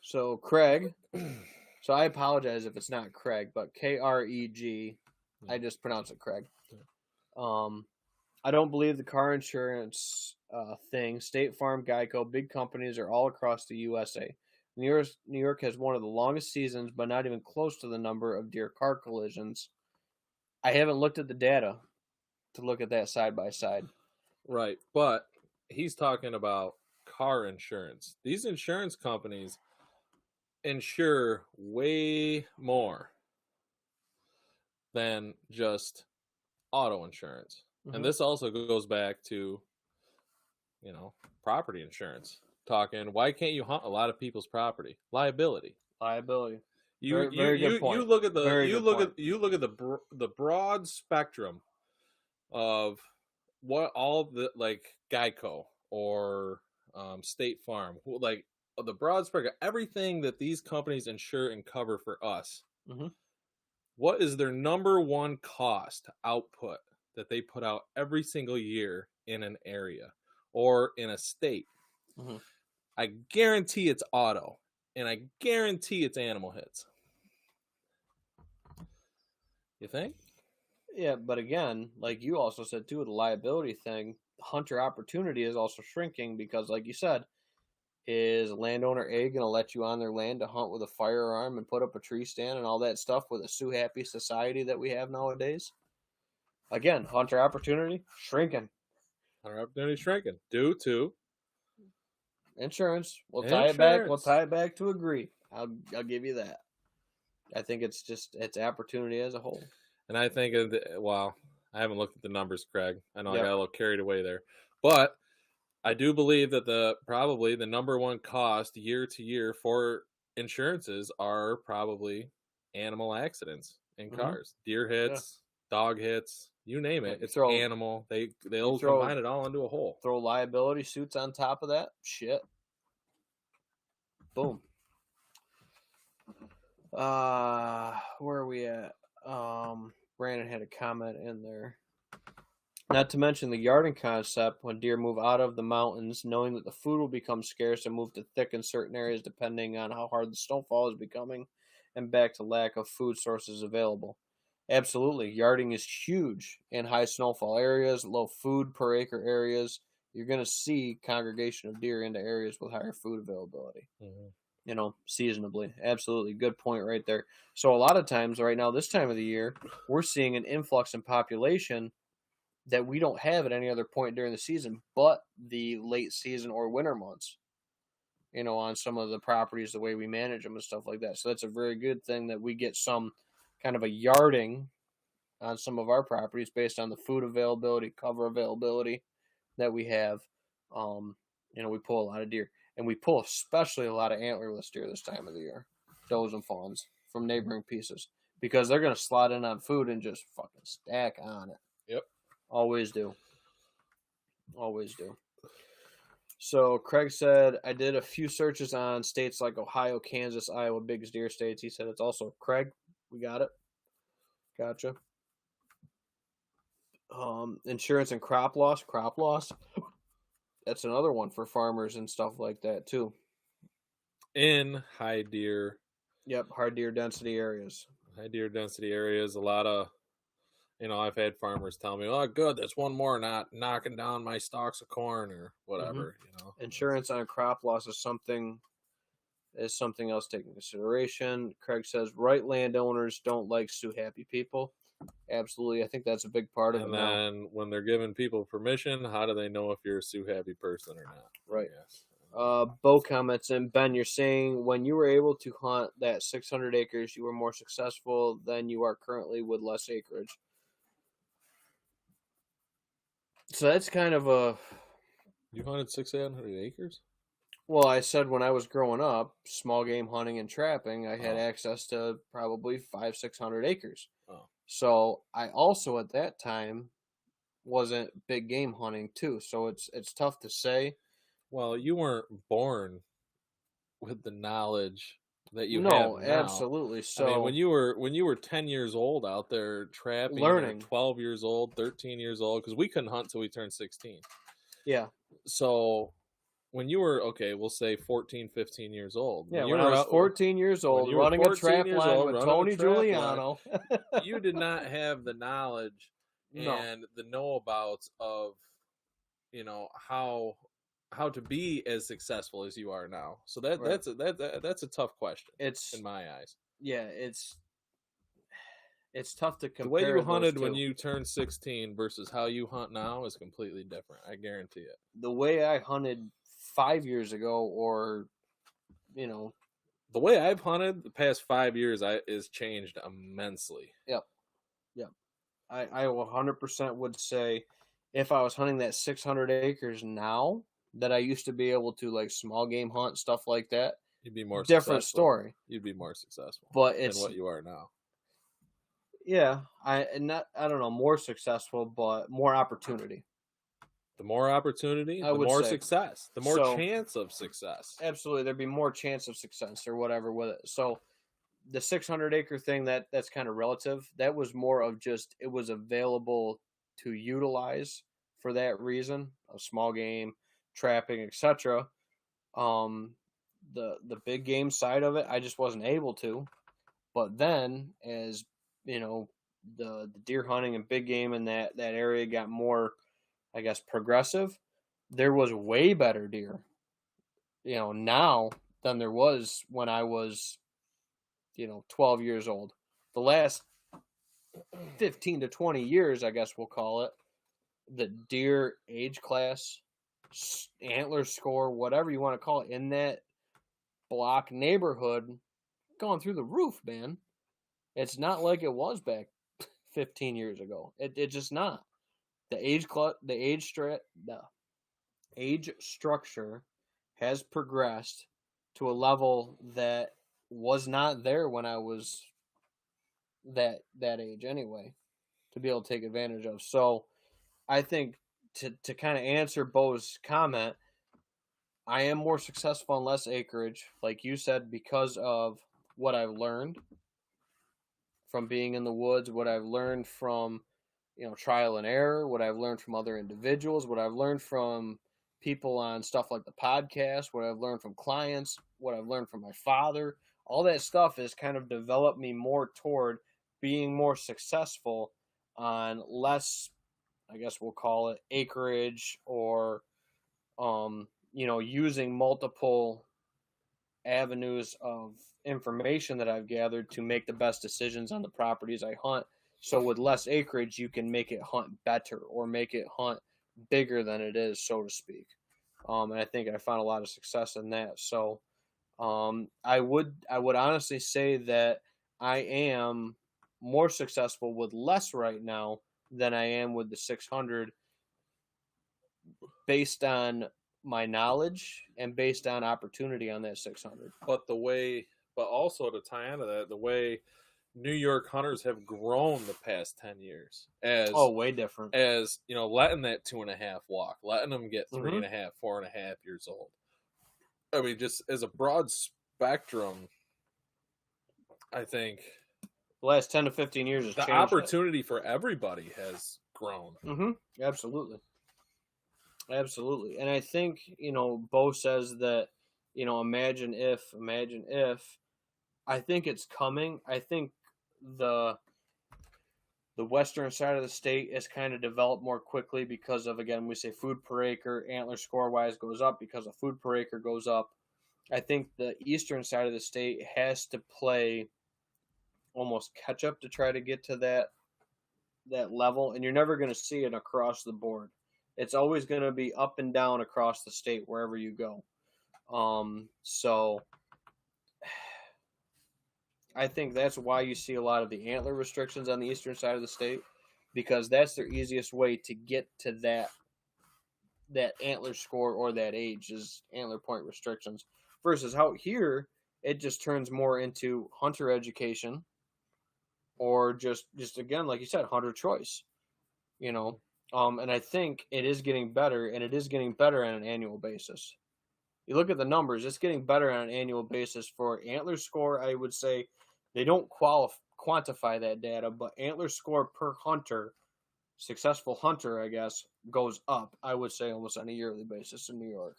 So Craig, so I apologize if it's not Craig, but Kreg. I just pronounce it Craig. I don't believe the car insurance thing. State Farm, Geico, big companies are all across the USA. New York has one of the longest seasons, but not even close to the number of deer car collisions. I haven't looked at the data to look at that side by side. Right, but he's talking about car insurance. These insurance companies insure way more than just auto insurance. Mm-hmm. And this also goes back to, property insurance. Talking, why can't you hunt a lot of people's property? Liability. Very good point. You look at the broad spectrum of what all the Geico or State Farm, like the broad spectrum, everything that these companies insure and cover for us. Mm-hmm. What is their number one cost output that they put out every single year in an area or in a state? Mm-hmm. I guarantee it's auto, and I guarantee it's animal hits. You think? Yeah, but again, like you also said too, the liability thing, hunter opportunity is also shrinking because, like you said, is landowner A going to let you on their land to hunt with a firearm and put up a tree stand and all that stuff with a Sue Happy society that we have nowadays? Again, hunter opportunity shrinking. Hunter opportunity shrinking due to insurance. We'll tie it back. We'll tie it back to agree. I'll give you that. I think it's opportunity as a whole. And I think I haven't looked at the numbers, Craig. I know I got a little carried away there, but I do believe that probably the number one cost year to year for insurances are probably animal accidents in cars, deer hits, dog hits, you name it. It's animal. They'll combine it all into a whole. Throw liability suits on top of that. Shit. Boom. Where are we at? Brandon had a comment in there. Not to mention the yarding concept when deer move out of the mountains, knowing that the food will become scarce and move to thick in certain areas depending on how hard the snowfall is becoming, and back to lack of food sources available. Absolutely. Yarding is huge in high snowfall areas, low food per acre areas. You're going to see congregation of deer into areas with higher food availability. Mm-hmm. Seasonably. Absolutely. Good point right there. So a lot of times right now, this time of the year, we're seeing an influx in population that we don't have at any other point during the season, but the late season or winter months, on some of the properties, the way we manage them and stuff like that. So that's a very good thing that we get some kind of a yarding on some of our properties based on the food availability, cover availability that we have. We pull a lot of deer, and we pull especially a lot of antlerless deer this time of the year, does and fawns from neighboring pieces, because they're going to slot in on food and just fucking stack on it. Yep. Always do. So Craig said, I did a few searches on states like Ohio, Kansas, Iowa, biggest deer states. He said it's also Craig. We got it. Gotcha. Insurance and crop loss. That's another one for farmers and stuff like that too. In high deer. Yep, high deer density areas. A lot of, I've had farmers tell me, "Oh, good, that's one more not knocking down my stalks of corn or whatever." Mm-hmm. Insurance on crop loss is something else taken into consideration. Craig says, right landowners don't like Sue Happy people. Absolutely. I think that's a big part of it. And then when they're giving people permission, how do they know if you're a Sue Happy person or not? Right. Yes. Bo comments in, Ben, you're saying when you were able to hunt that 600 acres, you were more successful than you are currently with less acreage. So that's kind of You hunted 600 acres? Well, I said when I was growing up, small game hunting and trapping, I had Oh. access to probably 500-600 acres. Oh. So I also at that time wasn't big game hunting too. So it's tough to say. Well, you weren't born with the knowledge that you have No, now. absolutely. I mean, So when you were 10 years old out there trapping, learning, or 12 years old, 13 years old, because we couldn't hunt till we turned 16. yeah, So when you were, okay, we'll say 14, 15 years old. yeah. When you When I were was out, 14 years when old, you were running a 14 trap years line old, with running a Tony trap line, Giuliano. you did not have the knowledge No, and the know-abouts of, how to be as successful as you are now. So right. that's a tough question It's in my eyes. yeah, it's tough to The way compare you hunted those when two. you turned 16 versus how you hunt now is completely different. I guarantee it. The way I hunted 5 years ago, or The way I've hunted the past 5 years is changed immensely. yep, yep. I 100% would say if I was hunting that 600 acres now that I used to be able to like small game hunt stuff like that, You'd be more different successful. story. You'd be more successful But than it's what you are now. yeah, I don't know, more successful, but more opportunity. The more opportunity, I the would more say. success, the more So- chance of success. Absolutely, there'd be more chance of success or whatever with it. So the 600-acre thing, that's kind of relative. That was more of just it was available to utilize for that reason of small game, trapping, etc. The big game side of it, I just wasn't able to. But then, as the deer hunting and big game in that area got more, I guess, progressive. There was way better deer, now than there was when I was 12 years old. The last 15 to 20 years, I guess we'll call it, the deer age class, antler score, whatever you want to call it, in that block neighborhood, gone through the roof, man. It's not like it was back 15 years ago. It just not. The age structure has progressed to a level that was not there when I was that age anyway, to be able to take advantage of. So I think to kind of answer Bo's comment, I am more successful on less acreage, like you said, because of what I've learned from being in the woods, what I've learned from trial and error, what I've learned from other individuals, what I've learned from people on stuff like the podcast, what I've learned from clients, what I've learned from my father. All that stuff has kind of developed me more toward being more successful on less, I guess we'll call it, acreage, or using multiple avenues of information that I've gathered to make the best decisions on the properties I hunt. So with less acreage, you can make it hunt better or make it hunt bigger than it is, so to speak. And I think I found a lot of success in that. So I would honestly say that I am more successful with less right now than I am with the 600, based on my knowledge and based on opportunity on that 600. But also to tie into that, the way New York hunters have grown the past 10 years way different. As letting that 2.5 walk, letting them get 3.5, 4.5 years old. I mean, just as a broad spectrum, I think the last 10 to 15 years has changed. The opportunity for everybody has grown. Absolutely. And I think, Bo says that, imagine if. I think it's coming. I think the western side of the state is kind of developed more quickly because of, again, we say food per acre, antler score wise goes up because of food per acre goes up. I think the eastern side of the state has to play almost catch up to try to get to that level, and you're never going to see it across the board. It's always going to be up and down across the state wherever you go. So I think that's why you see a lot of the antler restrictions on the eastern side of the state, because that's their easiest way to get to that that antler score or that age is antler point restrictions. Versus out here, it just turns more into hunter education, or just again, like you said, hunter choice. You know, and I think it is getting better, and it is getting better on an annual basis. You look at the numbers; it's getting better on an annual basis for antler score. I would say they don't quantify that data, but antler score per hunter, successful hunter, I guess, goes up. I would say almost on a yearly basis in New York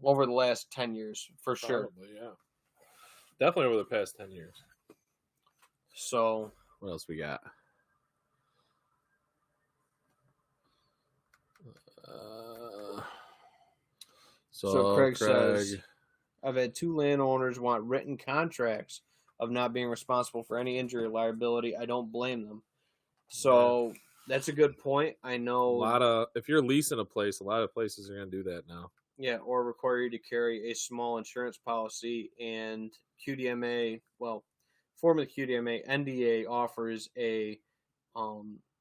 over the last 10 years for sure. Probably, yeah. Definitely over the past 10 years. So what else we got? So Craig says, I've had 2 landowners want written contracts of not being responsible for any injury or liability. I don't blame them. So that's a good point. I know if you're leasing a place, a lot of places are going to do that now. Yeah, or require you to carry a small insurance policy, and QDMA, formerly QDMA, NDA offers a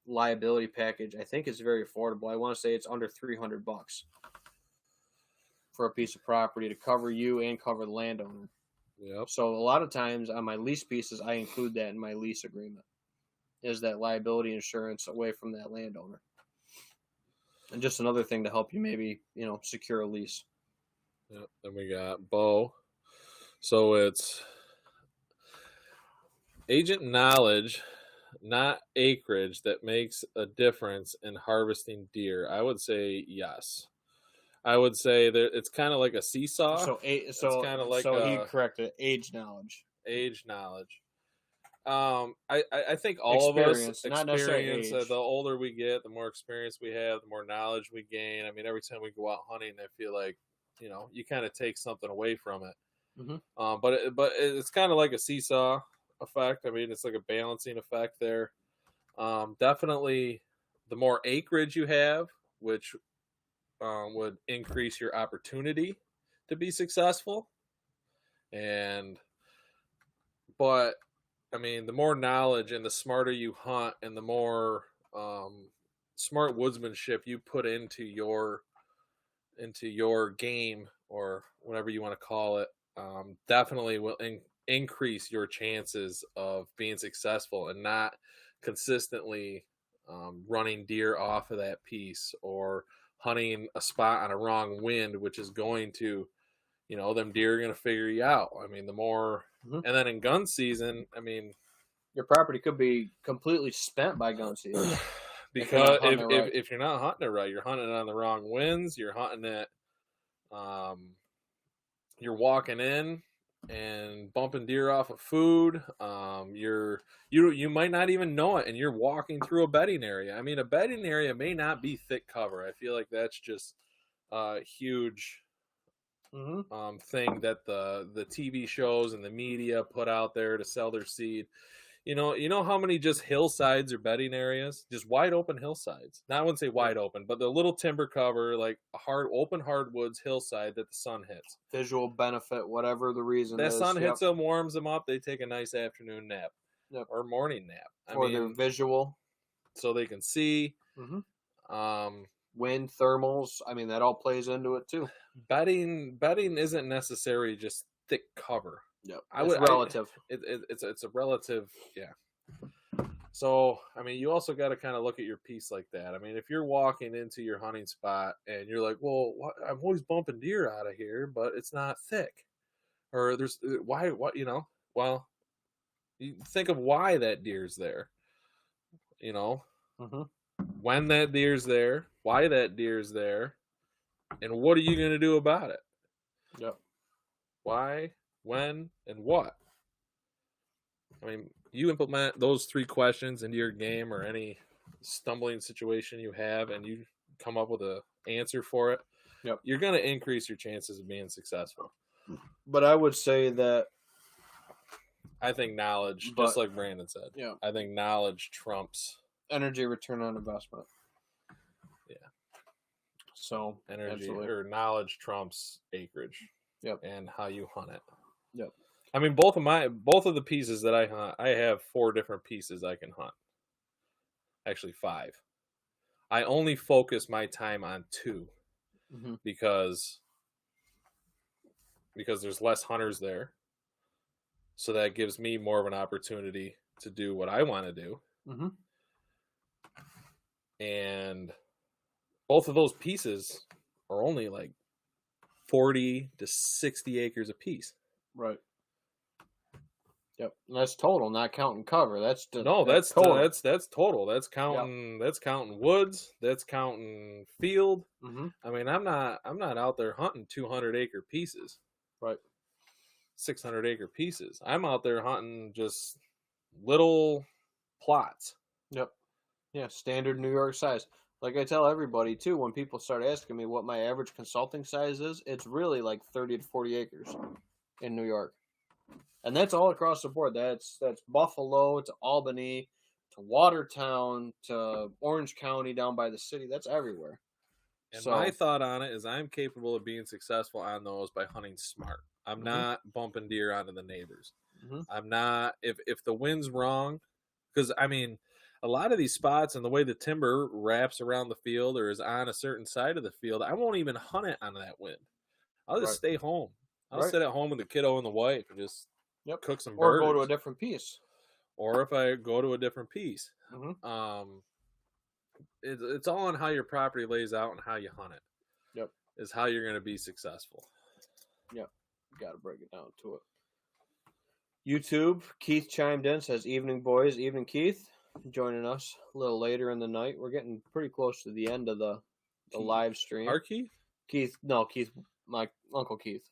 liability package. I think it's very affordable. I want to say it's under $300 for a piece of property to cover you and cover the landowner. Yep. So a lot of times on my lease pieces, I include that in my lease agreement, is that liability insurance away from that landowner. And just another thing to help you maybe, secure a lease. Yep. Then we got Bo. So it's agent knowledge, not acreage, that makes a difference in harvesting deer. I would say yes. I would say that it's kind of like a seesaw. So it's kind of like he corrected age knowledge. Age knowledge. I think all of us not necessarily age. The older we get, the more experience we have, the more knowledge we gain. I mean, every time we go out hunting, I feel like, you kind of take something away from it. Mm-hmm. But it's kind of like a seesaw effect. I mean, it's like a balancing effect there. Definitely the more acreage you have, which would increase your opportunity to be successful. But I mean, the more knowledge and the smarter you hunt, and the more smart woodsmanship you put into your game, or whatever you want to call it, definitely will increase your chances of being successful, and not consistently running deer off of that piece, or hunting a spot on a wrong wind, which is going to, them deer are going to figure you out. I mean, the more, and then in gun season, I mean, your property could be completely spent by gun season. Because if you're not hunting it right, you're hunting on the wrong winds. You're hunting it. You're walking in and bumping deer off of food. You might not even know it, and you're walking through a bedding area. I mean, a bedding area may not be thick cover. I feel like that's just a huge thing that the TV shows and the media put out there to sell their seed. You know how many just hillsides or bedding areas, just wide open hillsides. Now I wouldn't say wide open, but the little timber cover, like a open hardwoods hillside that the sun hits. Visual benefit, whatever the reason is. That sun hits them, warms them up. They take a nice afternoon nap or morning nap. They're visual, so they can see. Wind, thermals. I mean, that all plays into it too. Bedding isn't necessarily just thick cover. Yep. It's relative. It's a relative, yeah. So, I mean, you also got to kind of look at your piece like that. I mean, if you're walking into your hunting spot and you're like, well, I'm always bumping deer out of here, but it's not thick. Or well, you think of why that deer's there. When that deer's there, why that deer's there, and what are you going to do about it? Yep. Why, when, and what? I mean, you implement those 3 questions into your game, or any stumbling situation you have, and you come up with an answer for it. Yep. You're going to increase your chances of being successful. But I would say that I think knowledge, just like Brandon said, I think knowledge trumps energy return on investment. Yeah. So energy or knowledge trumps acreage. Yep. And how you hunt it. Yep. I mean, both of the pieces that I hunt, I have 4 different pieces I can hunt. Actually 5. I only focus my time on 2. Mm-hmm. because there's less hunters there. So that gives me more of an opportunity to do what I want to do. Mm-hmm. And both of those pieces are only like 40 to 60 acres apiece. Right. Yep. And that's total, not counting cover. That's total. That's total. That's counting. Yep. That's counting woods. That's counting field. Mm-hmm. I mean, I'm not out there hunting 200-acre pieces. Right. 600-acre pieces. I'm out there hunting just little plots. Yep. Yeah, standard New York size. Like I tell everybody too, when people start asking me what my average consulting size is, it's really like 30 to 40 acres in New York. And that's all across the board. That's Buffalo to Albany to Watertown to Orange County down by the city. That's everywhere. And my thought on it is I'm capable of being successful on those by hunting smart. I'm not bumping deer onto the neighbors. Mm-hmm. I'm not, if the wind's wrong, because I mean, a lot of these spots and the way the timber wraps around the field or is on a certain side of the field, I won't even hunt it on that wind. I'll just stay home. I'll sit at home with the kiddo and the wife and just cook some burgers. Or go to a different piece. Or if I go to a different piece. Mm-hmm. It's all on how your property lays out and how you hunt it. Yep. Is how you're going to be successful. Yep. Got to break it down to it. YouTube, Keith chimed in, says, "Evening, boys." Evening, Keith. Joining us a little later in the night. We're getting pretty close to the end of the live stream. Our Keith? Keith, my Uncle Keith.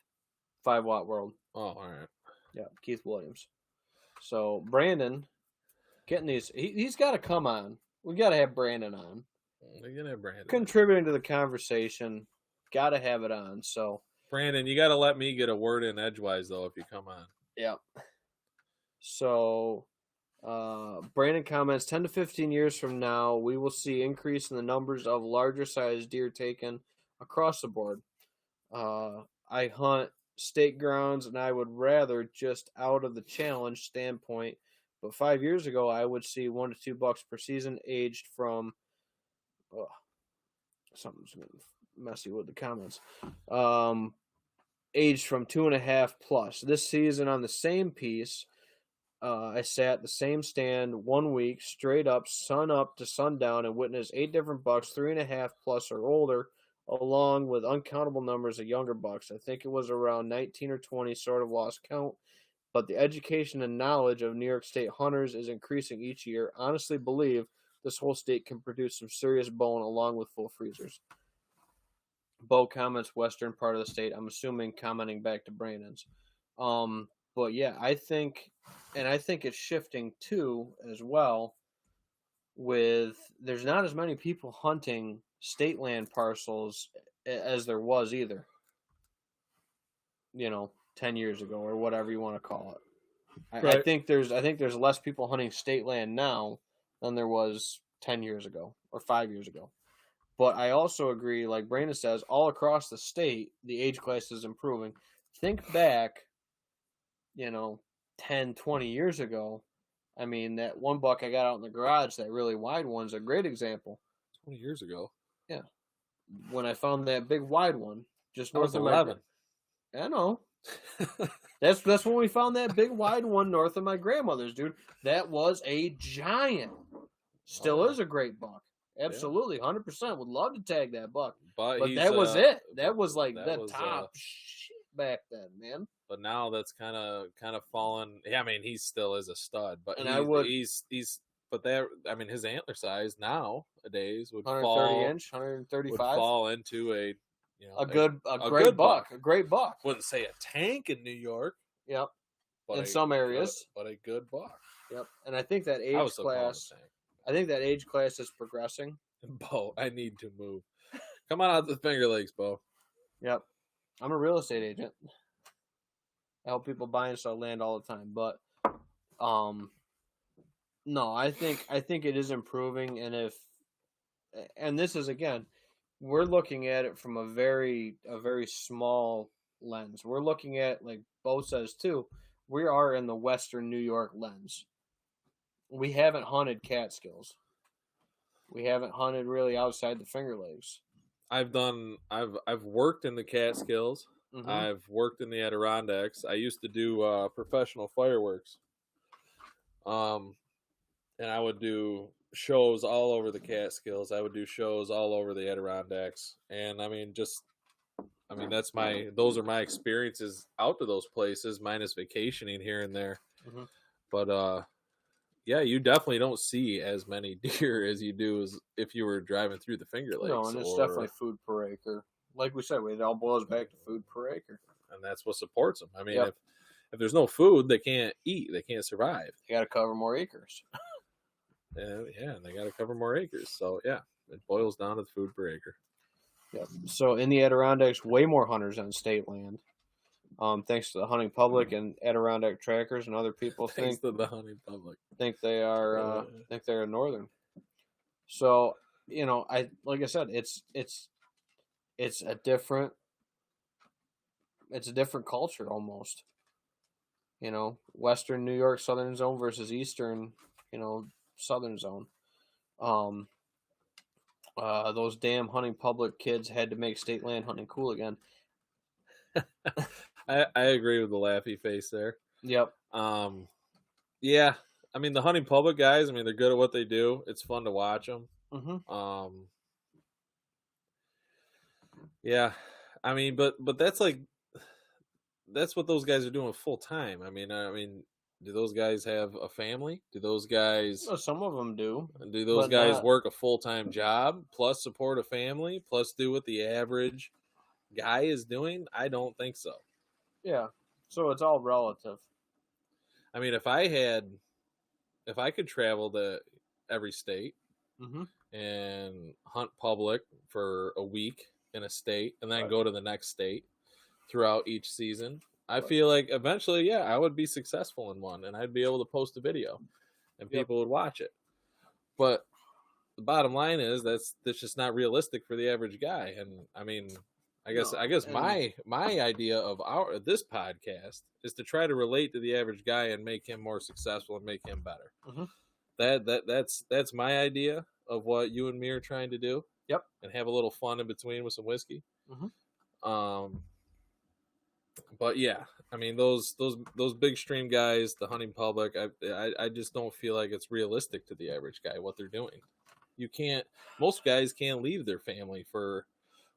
5 Watt World. Oh, all right. Yeah, Keith Williams. So, Brandon, getting these, he's got to come on. We got to have Brandon on. We're going to have Brandon. Contributing to the conversation. Got to have it on. So, Brandon, you got to let me get a word in edgewise, though, if you come on. Yeah. So, Brandon comments, 10 to 15 years from now, we will see increase in the numbers of larger sized deer taken across the board. I hunt state grounds, and I would rather just out of the challenge standpoint. But 5 years ago, I would see 1 to 2 bucks per season aged from something's messy with the comments. Aged from 2.5 plus. This season on the same piece, I sat the same stand 1 week straight up, sun up to sundown, and witnessed 8 different bucks, 3.5 plus or older, along with uncountable numbers of younger bucks. I think it was around 19 or 20, sort of lost count. But the education and knowledge of New York State hunters is increasing each year. Honestly believe this whole state can produce some serious bone along with full freezers. Bo comments western part of the state. I'm assuming commenting back to Brandon's. But yeah, I think it's shifting too as well with there's not as many people hunting state land parcels as there was either. 10 years ago or whatever you want to call it. Right. I think there's less people hunting state land now than there was 10 years ago or 5 years ago. But I also agree, like Brandon says, all across the state, the age class is improving. Think back, 10, 20 years ago. I mean, that one buck I got out in the garage, that really wide one's a great example. 20 years ago? Yeah. When I found that big wide one, just north of 11. I know. That's when we found that big wide one north of my grandmother's, dude. That was a giant. Still is a great buck. Absolutely, 100%. Would love to tag that buck. But that was it. That was like the top shit back then, man. But now that's kind of fallen. Yeah, I mean, he still is a stud, but he's his antler size nowadays would 130 inch, 135 would fall into a great buck. A great buck. Wouldn't say a tank in New York. Yep. In some areas, but a good buck. Yep. And I think that age class. I think that age class is progressing. Bo, I need to move. Come on out the Finger Lakes, Bo. Yep. I'm a real estate agent. I help people buy and sell land all the time. But no, I think it is improving, and this is again, we're looking at it from a very small lens. We're looking at, like Bo says too, we are in the Western New York lens. We haven't hunted Catskills. We haven't hunted really outside the Finger Lakes. I've worked in the Catskills. Mm-hmm. I've worked in the Adirondacks. I used to do professional fireworks. And I would do shows all over the Catskills. I would do shows all over the Adirondacks. And I mean, those are my experiences out to those places, minus vacationing here and there. Mm-hmm. But yeah, you definitely don't see as many deer as you do as if you were driving through the Finger Lakes. No, and it's definitely food per acre. Like we said, it all boils back to food per acre. And that's what supports them. I mean, if there's no food, they can't eat. They can't survive. You got to cover more acres. And they got to cover more acres. So yeah, it boils down to the food per acre. Yeah. So in the Adirondacks, way more hunters on state land. Thanks to the hunting public and Adirondack trackers and other people Thanks to the hunting public think they are northern. So like I said, it's a different culture almost. Western New York Southern Zone versus Eastern, Southern Zone. Those damn hunting public kids had to make state land hunting cool again. I agree with the laughy face there. Yep. Yeah. I mean, the hunting public guys, I mean, they're good at what they do. It's fun to watch them. Mm-hmm. Yeah. I mean, but that's what those guys are doing full time. I mean, do those guys have a family? Do those guys? Well, some of them do. Do those guys work a full-time job plus support a family plus do what the average guy is doing? I don't think so. Yeah. So it's all relative. I mean, if I could travel to every state and hunt public for a week in a state and then go to the next state throughout each season, I feel like eventually, I would be successful in one, and I'd be able to post a video, and people would watch it. But the bottom line is that's just not realistic for the average guy. And I mean, I guess my idea of this podcast is to try to relate to the average guy and make him more successful and make him better. That's my idea of what you and me are trying to do. Yep, and have a little fun in between with some whiskey. But yeah, I mean those big stream guys, the hunting public, I just don't feel like it's realistic to the average guy what they're doing. Most guys can't leave their family for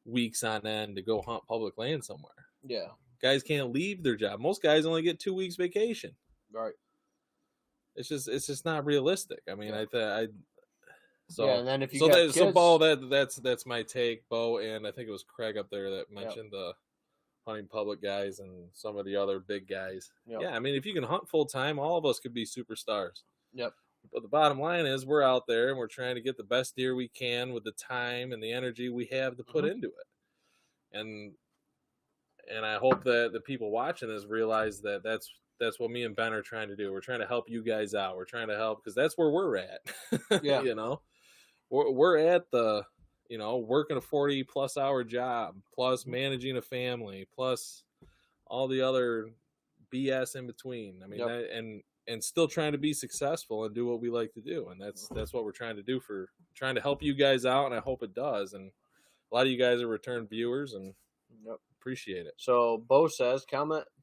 weeks on end to go hunt public land somewhere. Yeah. Guys can't leave their job. Most guys only get 2 weeks vacation. Right. It's just not realistic. I mean, So and then if you got kids... so Bo, that's my take, Bo, and I think it was Craig up there that mentioned the hunting public guys and some of the other big guys. Yep. Yeah, I mean, if you can hunt full time, all of us could be superstars. Yep. But the bottom line is we're out there and we're trying to get the best deer we can with the time and the energy we have to put into it. And I hope that the people watching this realize that that's what me and Ben are trying to do. We're trying to help you guys out. We're trying to help because that's where we're at. Yeah. We're at the, working a 40+ hour job, plus managing a family, plus all the other BS in between. I mean, and still trying to be successful and do what we like to do. And that's what we're trying to do for trying to help you guys out. And I hope it does. And a lot of you guys are return viewers and appreciate it. So Bo says,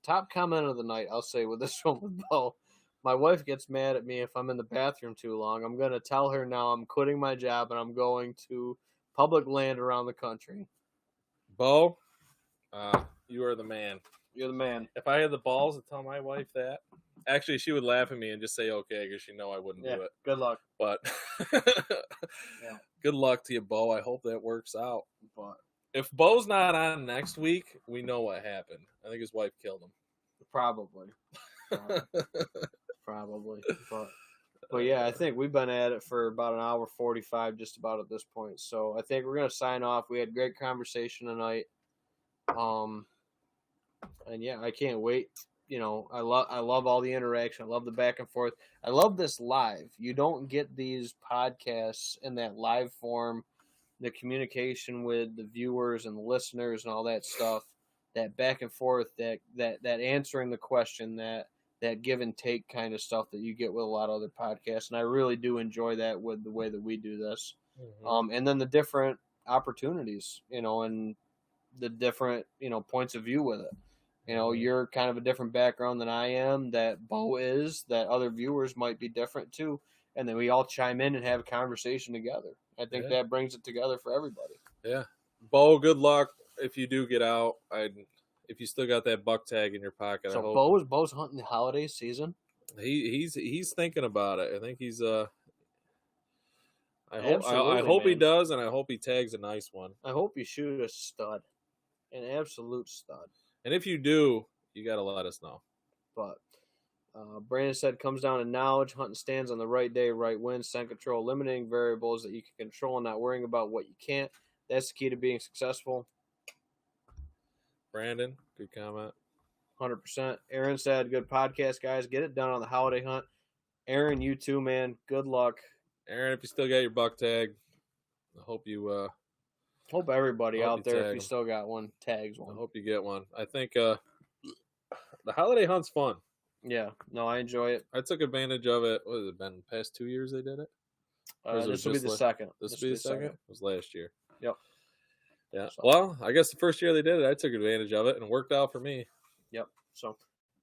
top comment of the night. I'll say with this one with Bo. My wife gets mad at me if I'm in the bathroom too long. I'm going to tell her now I'm quitting my job and I'm going to public land around the country. Bo, you are the man. You're the man. If I had the balls to tell my wife that, actually, she would laugh at me and just say okay because she know I wouldn't do it. Good luck. But good luck to you, Bo. I hope that works out. But if Bo's not on next week, we know what happened. I think his wife killed him. Probably. But yeah, I think we've been at it for about an hour 45 just about at this point. So I think we're going to sign off. We had great conversation tonight. And yeah, I can't wait. I love all the interaction. I love the back and forth. I love this live. You don't get these podcasts in that live form, the communication with the viewers and the listeners and all that stuff, that back and forth, that answering the question, that give and take kind of stuff that you get with a lot of other podcasts. And I really do enjoy that with the way that we do this. And then the different opportunities, and the different, points of view with it. You're kind of a different background than I am, that Bo is, that other viewers might be different too. And then we all chime in and have a conversation together. I think that brings it together for everybody. Yeah. Bo, good luck if you do get out. If you still got that buck tag in your pocket. So I hope. Bo's hunting the holiday season. He's thinking about it. I think he's I Absolutely, hope he man. does, and I hope he tags a nice one. I hope you shoot a stud, an absolute stud. And if you do, you got to let us know. But Brandon said, comes down to knowledge, hunting stands on the right day, right wind, scent control, eliminating variables that you can control and not worrying about what you can't. That's the key to being successful. Brandon, good comment. 100%. Aaron said, good podcast, guys. Get it done on the holiday hunt. Aaron, you too, man. Good luck. Aaron, if you still got your buck tag, I hope you hope everybody hope out you there, tag if you 'em. still got one, tags one. I hope you get one. I think the holiday hunt's fun. Yeah, no, I enjoy it. I took advantage of it. What has it been? Past 2 years they did it? Or is it This will be just the second. This will be the second? It was last year. Yep. Yeah. So. Well, I guess the first year they did it, I took advantage of it, and it worked out for me. Yep. So,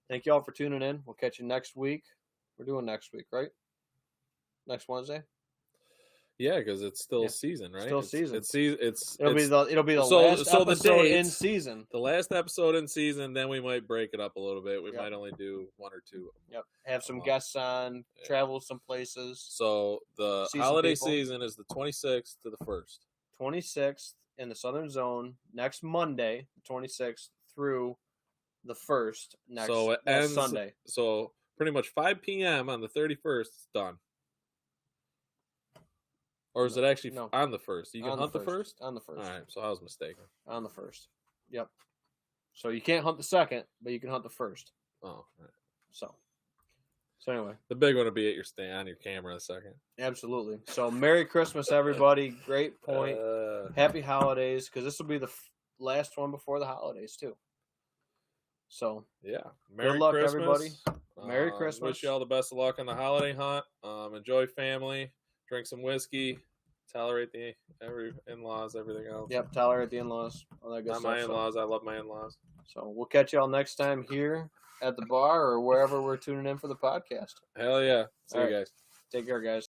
thank you all for tuning in. We'll catch you next week. We're doing next week, right? Next Wednesday. Yeah, because it's still season, right? Still season. It'll be the so, last so the episode dates, in season. The last episode in season. Then we might break it up a little bit. We Yep. might only do 1 or 2. Yep. Have some guests on. Yeah. Travel some places. So the See some holiday people. season is the 26th to the 1st. 26th in the Southern Zone. Next Monday, the 26th through the 1st. Next Sunday. So pretty much 5 p.m. on the 31st. It's done. Or is it actually on the 1st? You can hunt the 1st? On the 1st. All right, so I was mistaken. On the 1st. Yep. So you can't hunt the 2nd, but you can hunt the 1st. Oh, all right. So anyway. The big one will be at your stand on your camera in a second. Absolutely. So Merry Christmas, everybody. Great point. Happy holidays, because this will be the last one before the holidays, too. So, yeah. Good luck, everybody. Merry Christmas. Wish you all the best of luck on the holiday hunt. Enjoy family. Drink some whiskey. Tolerate the in-laws, everything else. Yep, tolerate the in-laws. All that good Not stuff. my in-laws. I love my in-laws. So we'll catch y'all next time here at the bar or wherever we're tuning in for the podcast. Hell yeah. See you All right. guys. Take care, guys.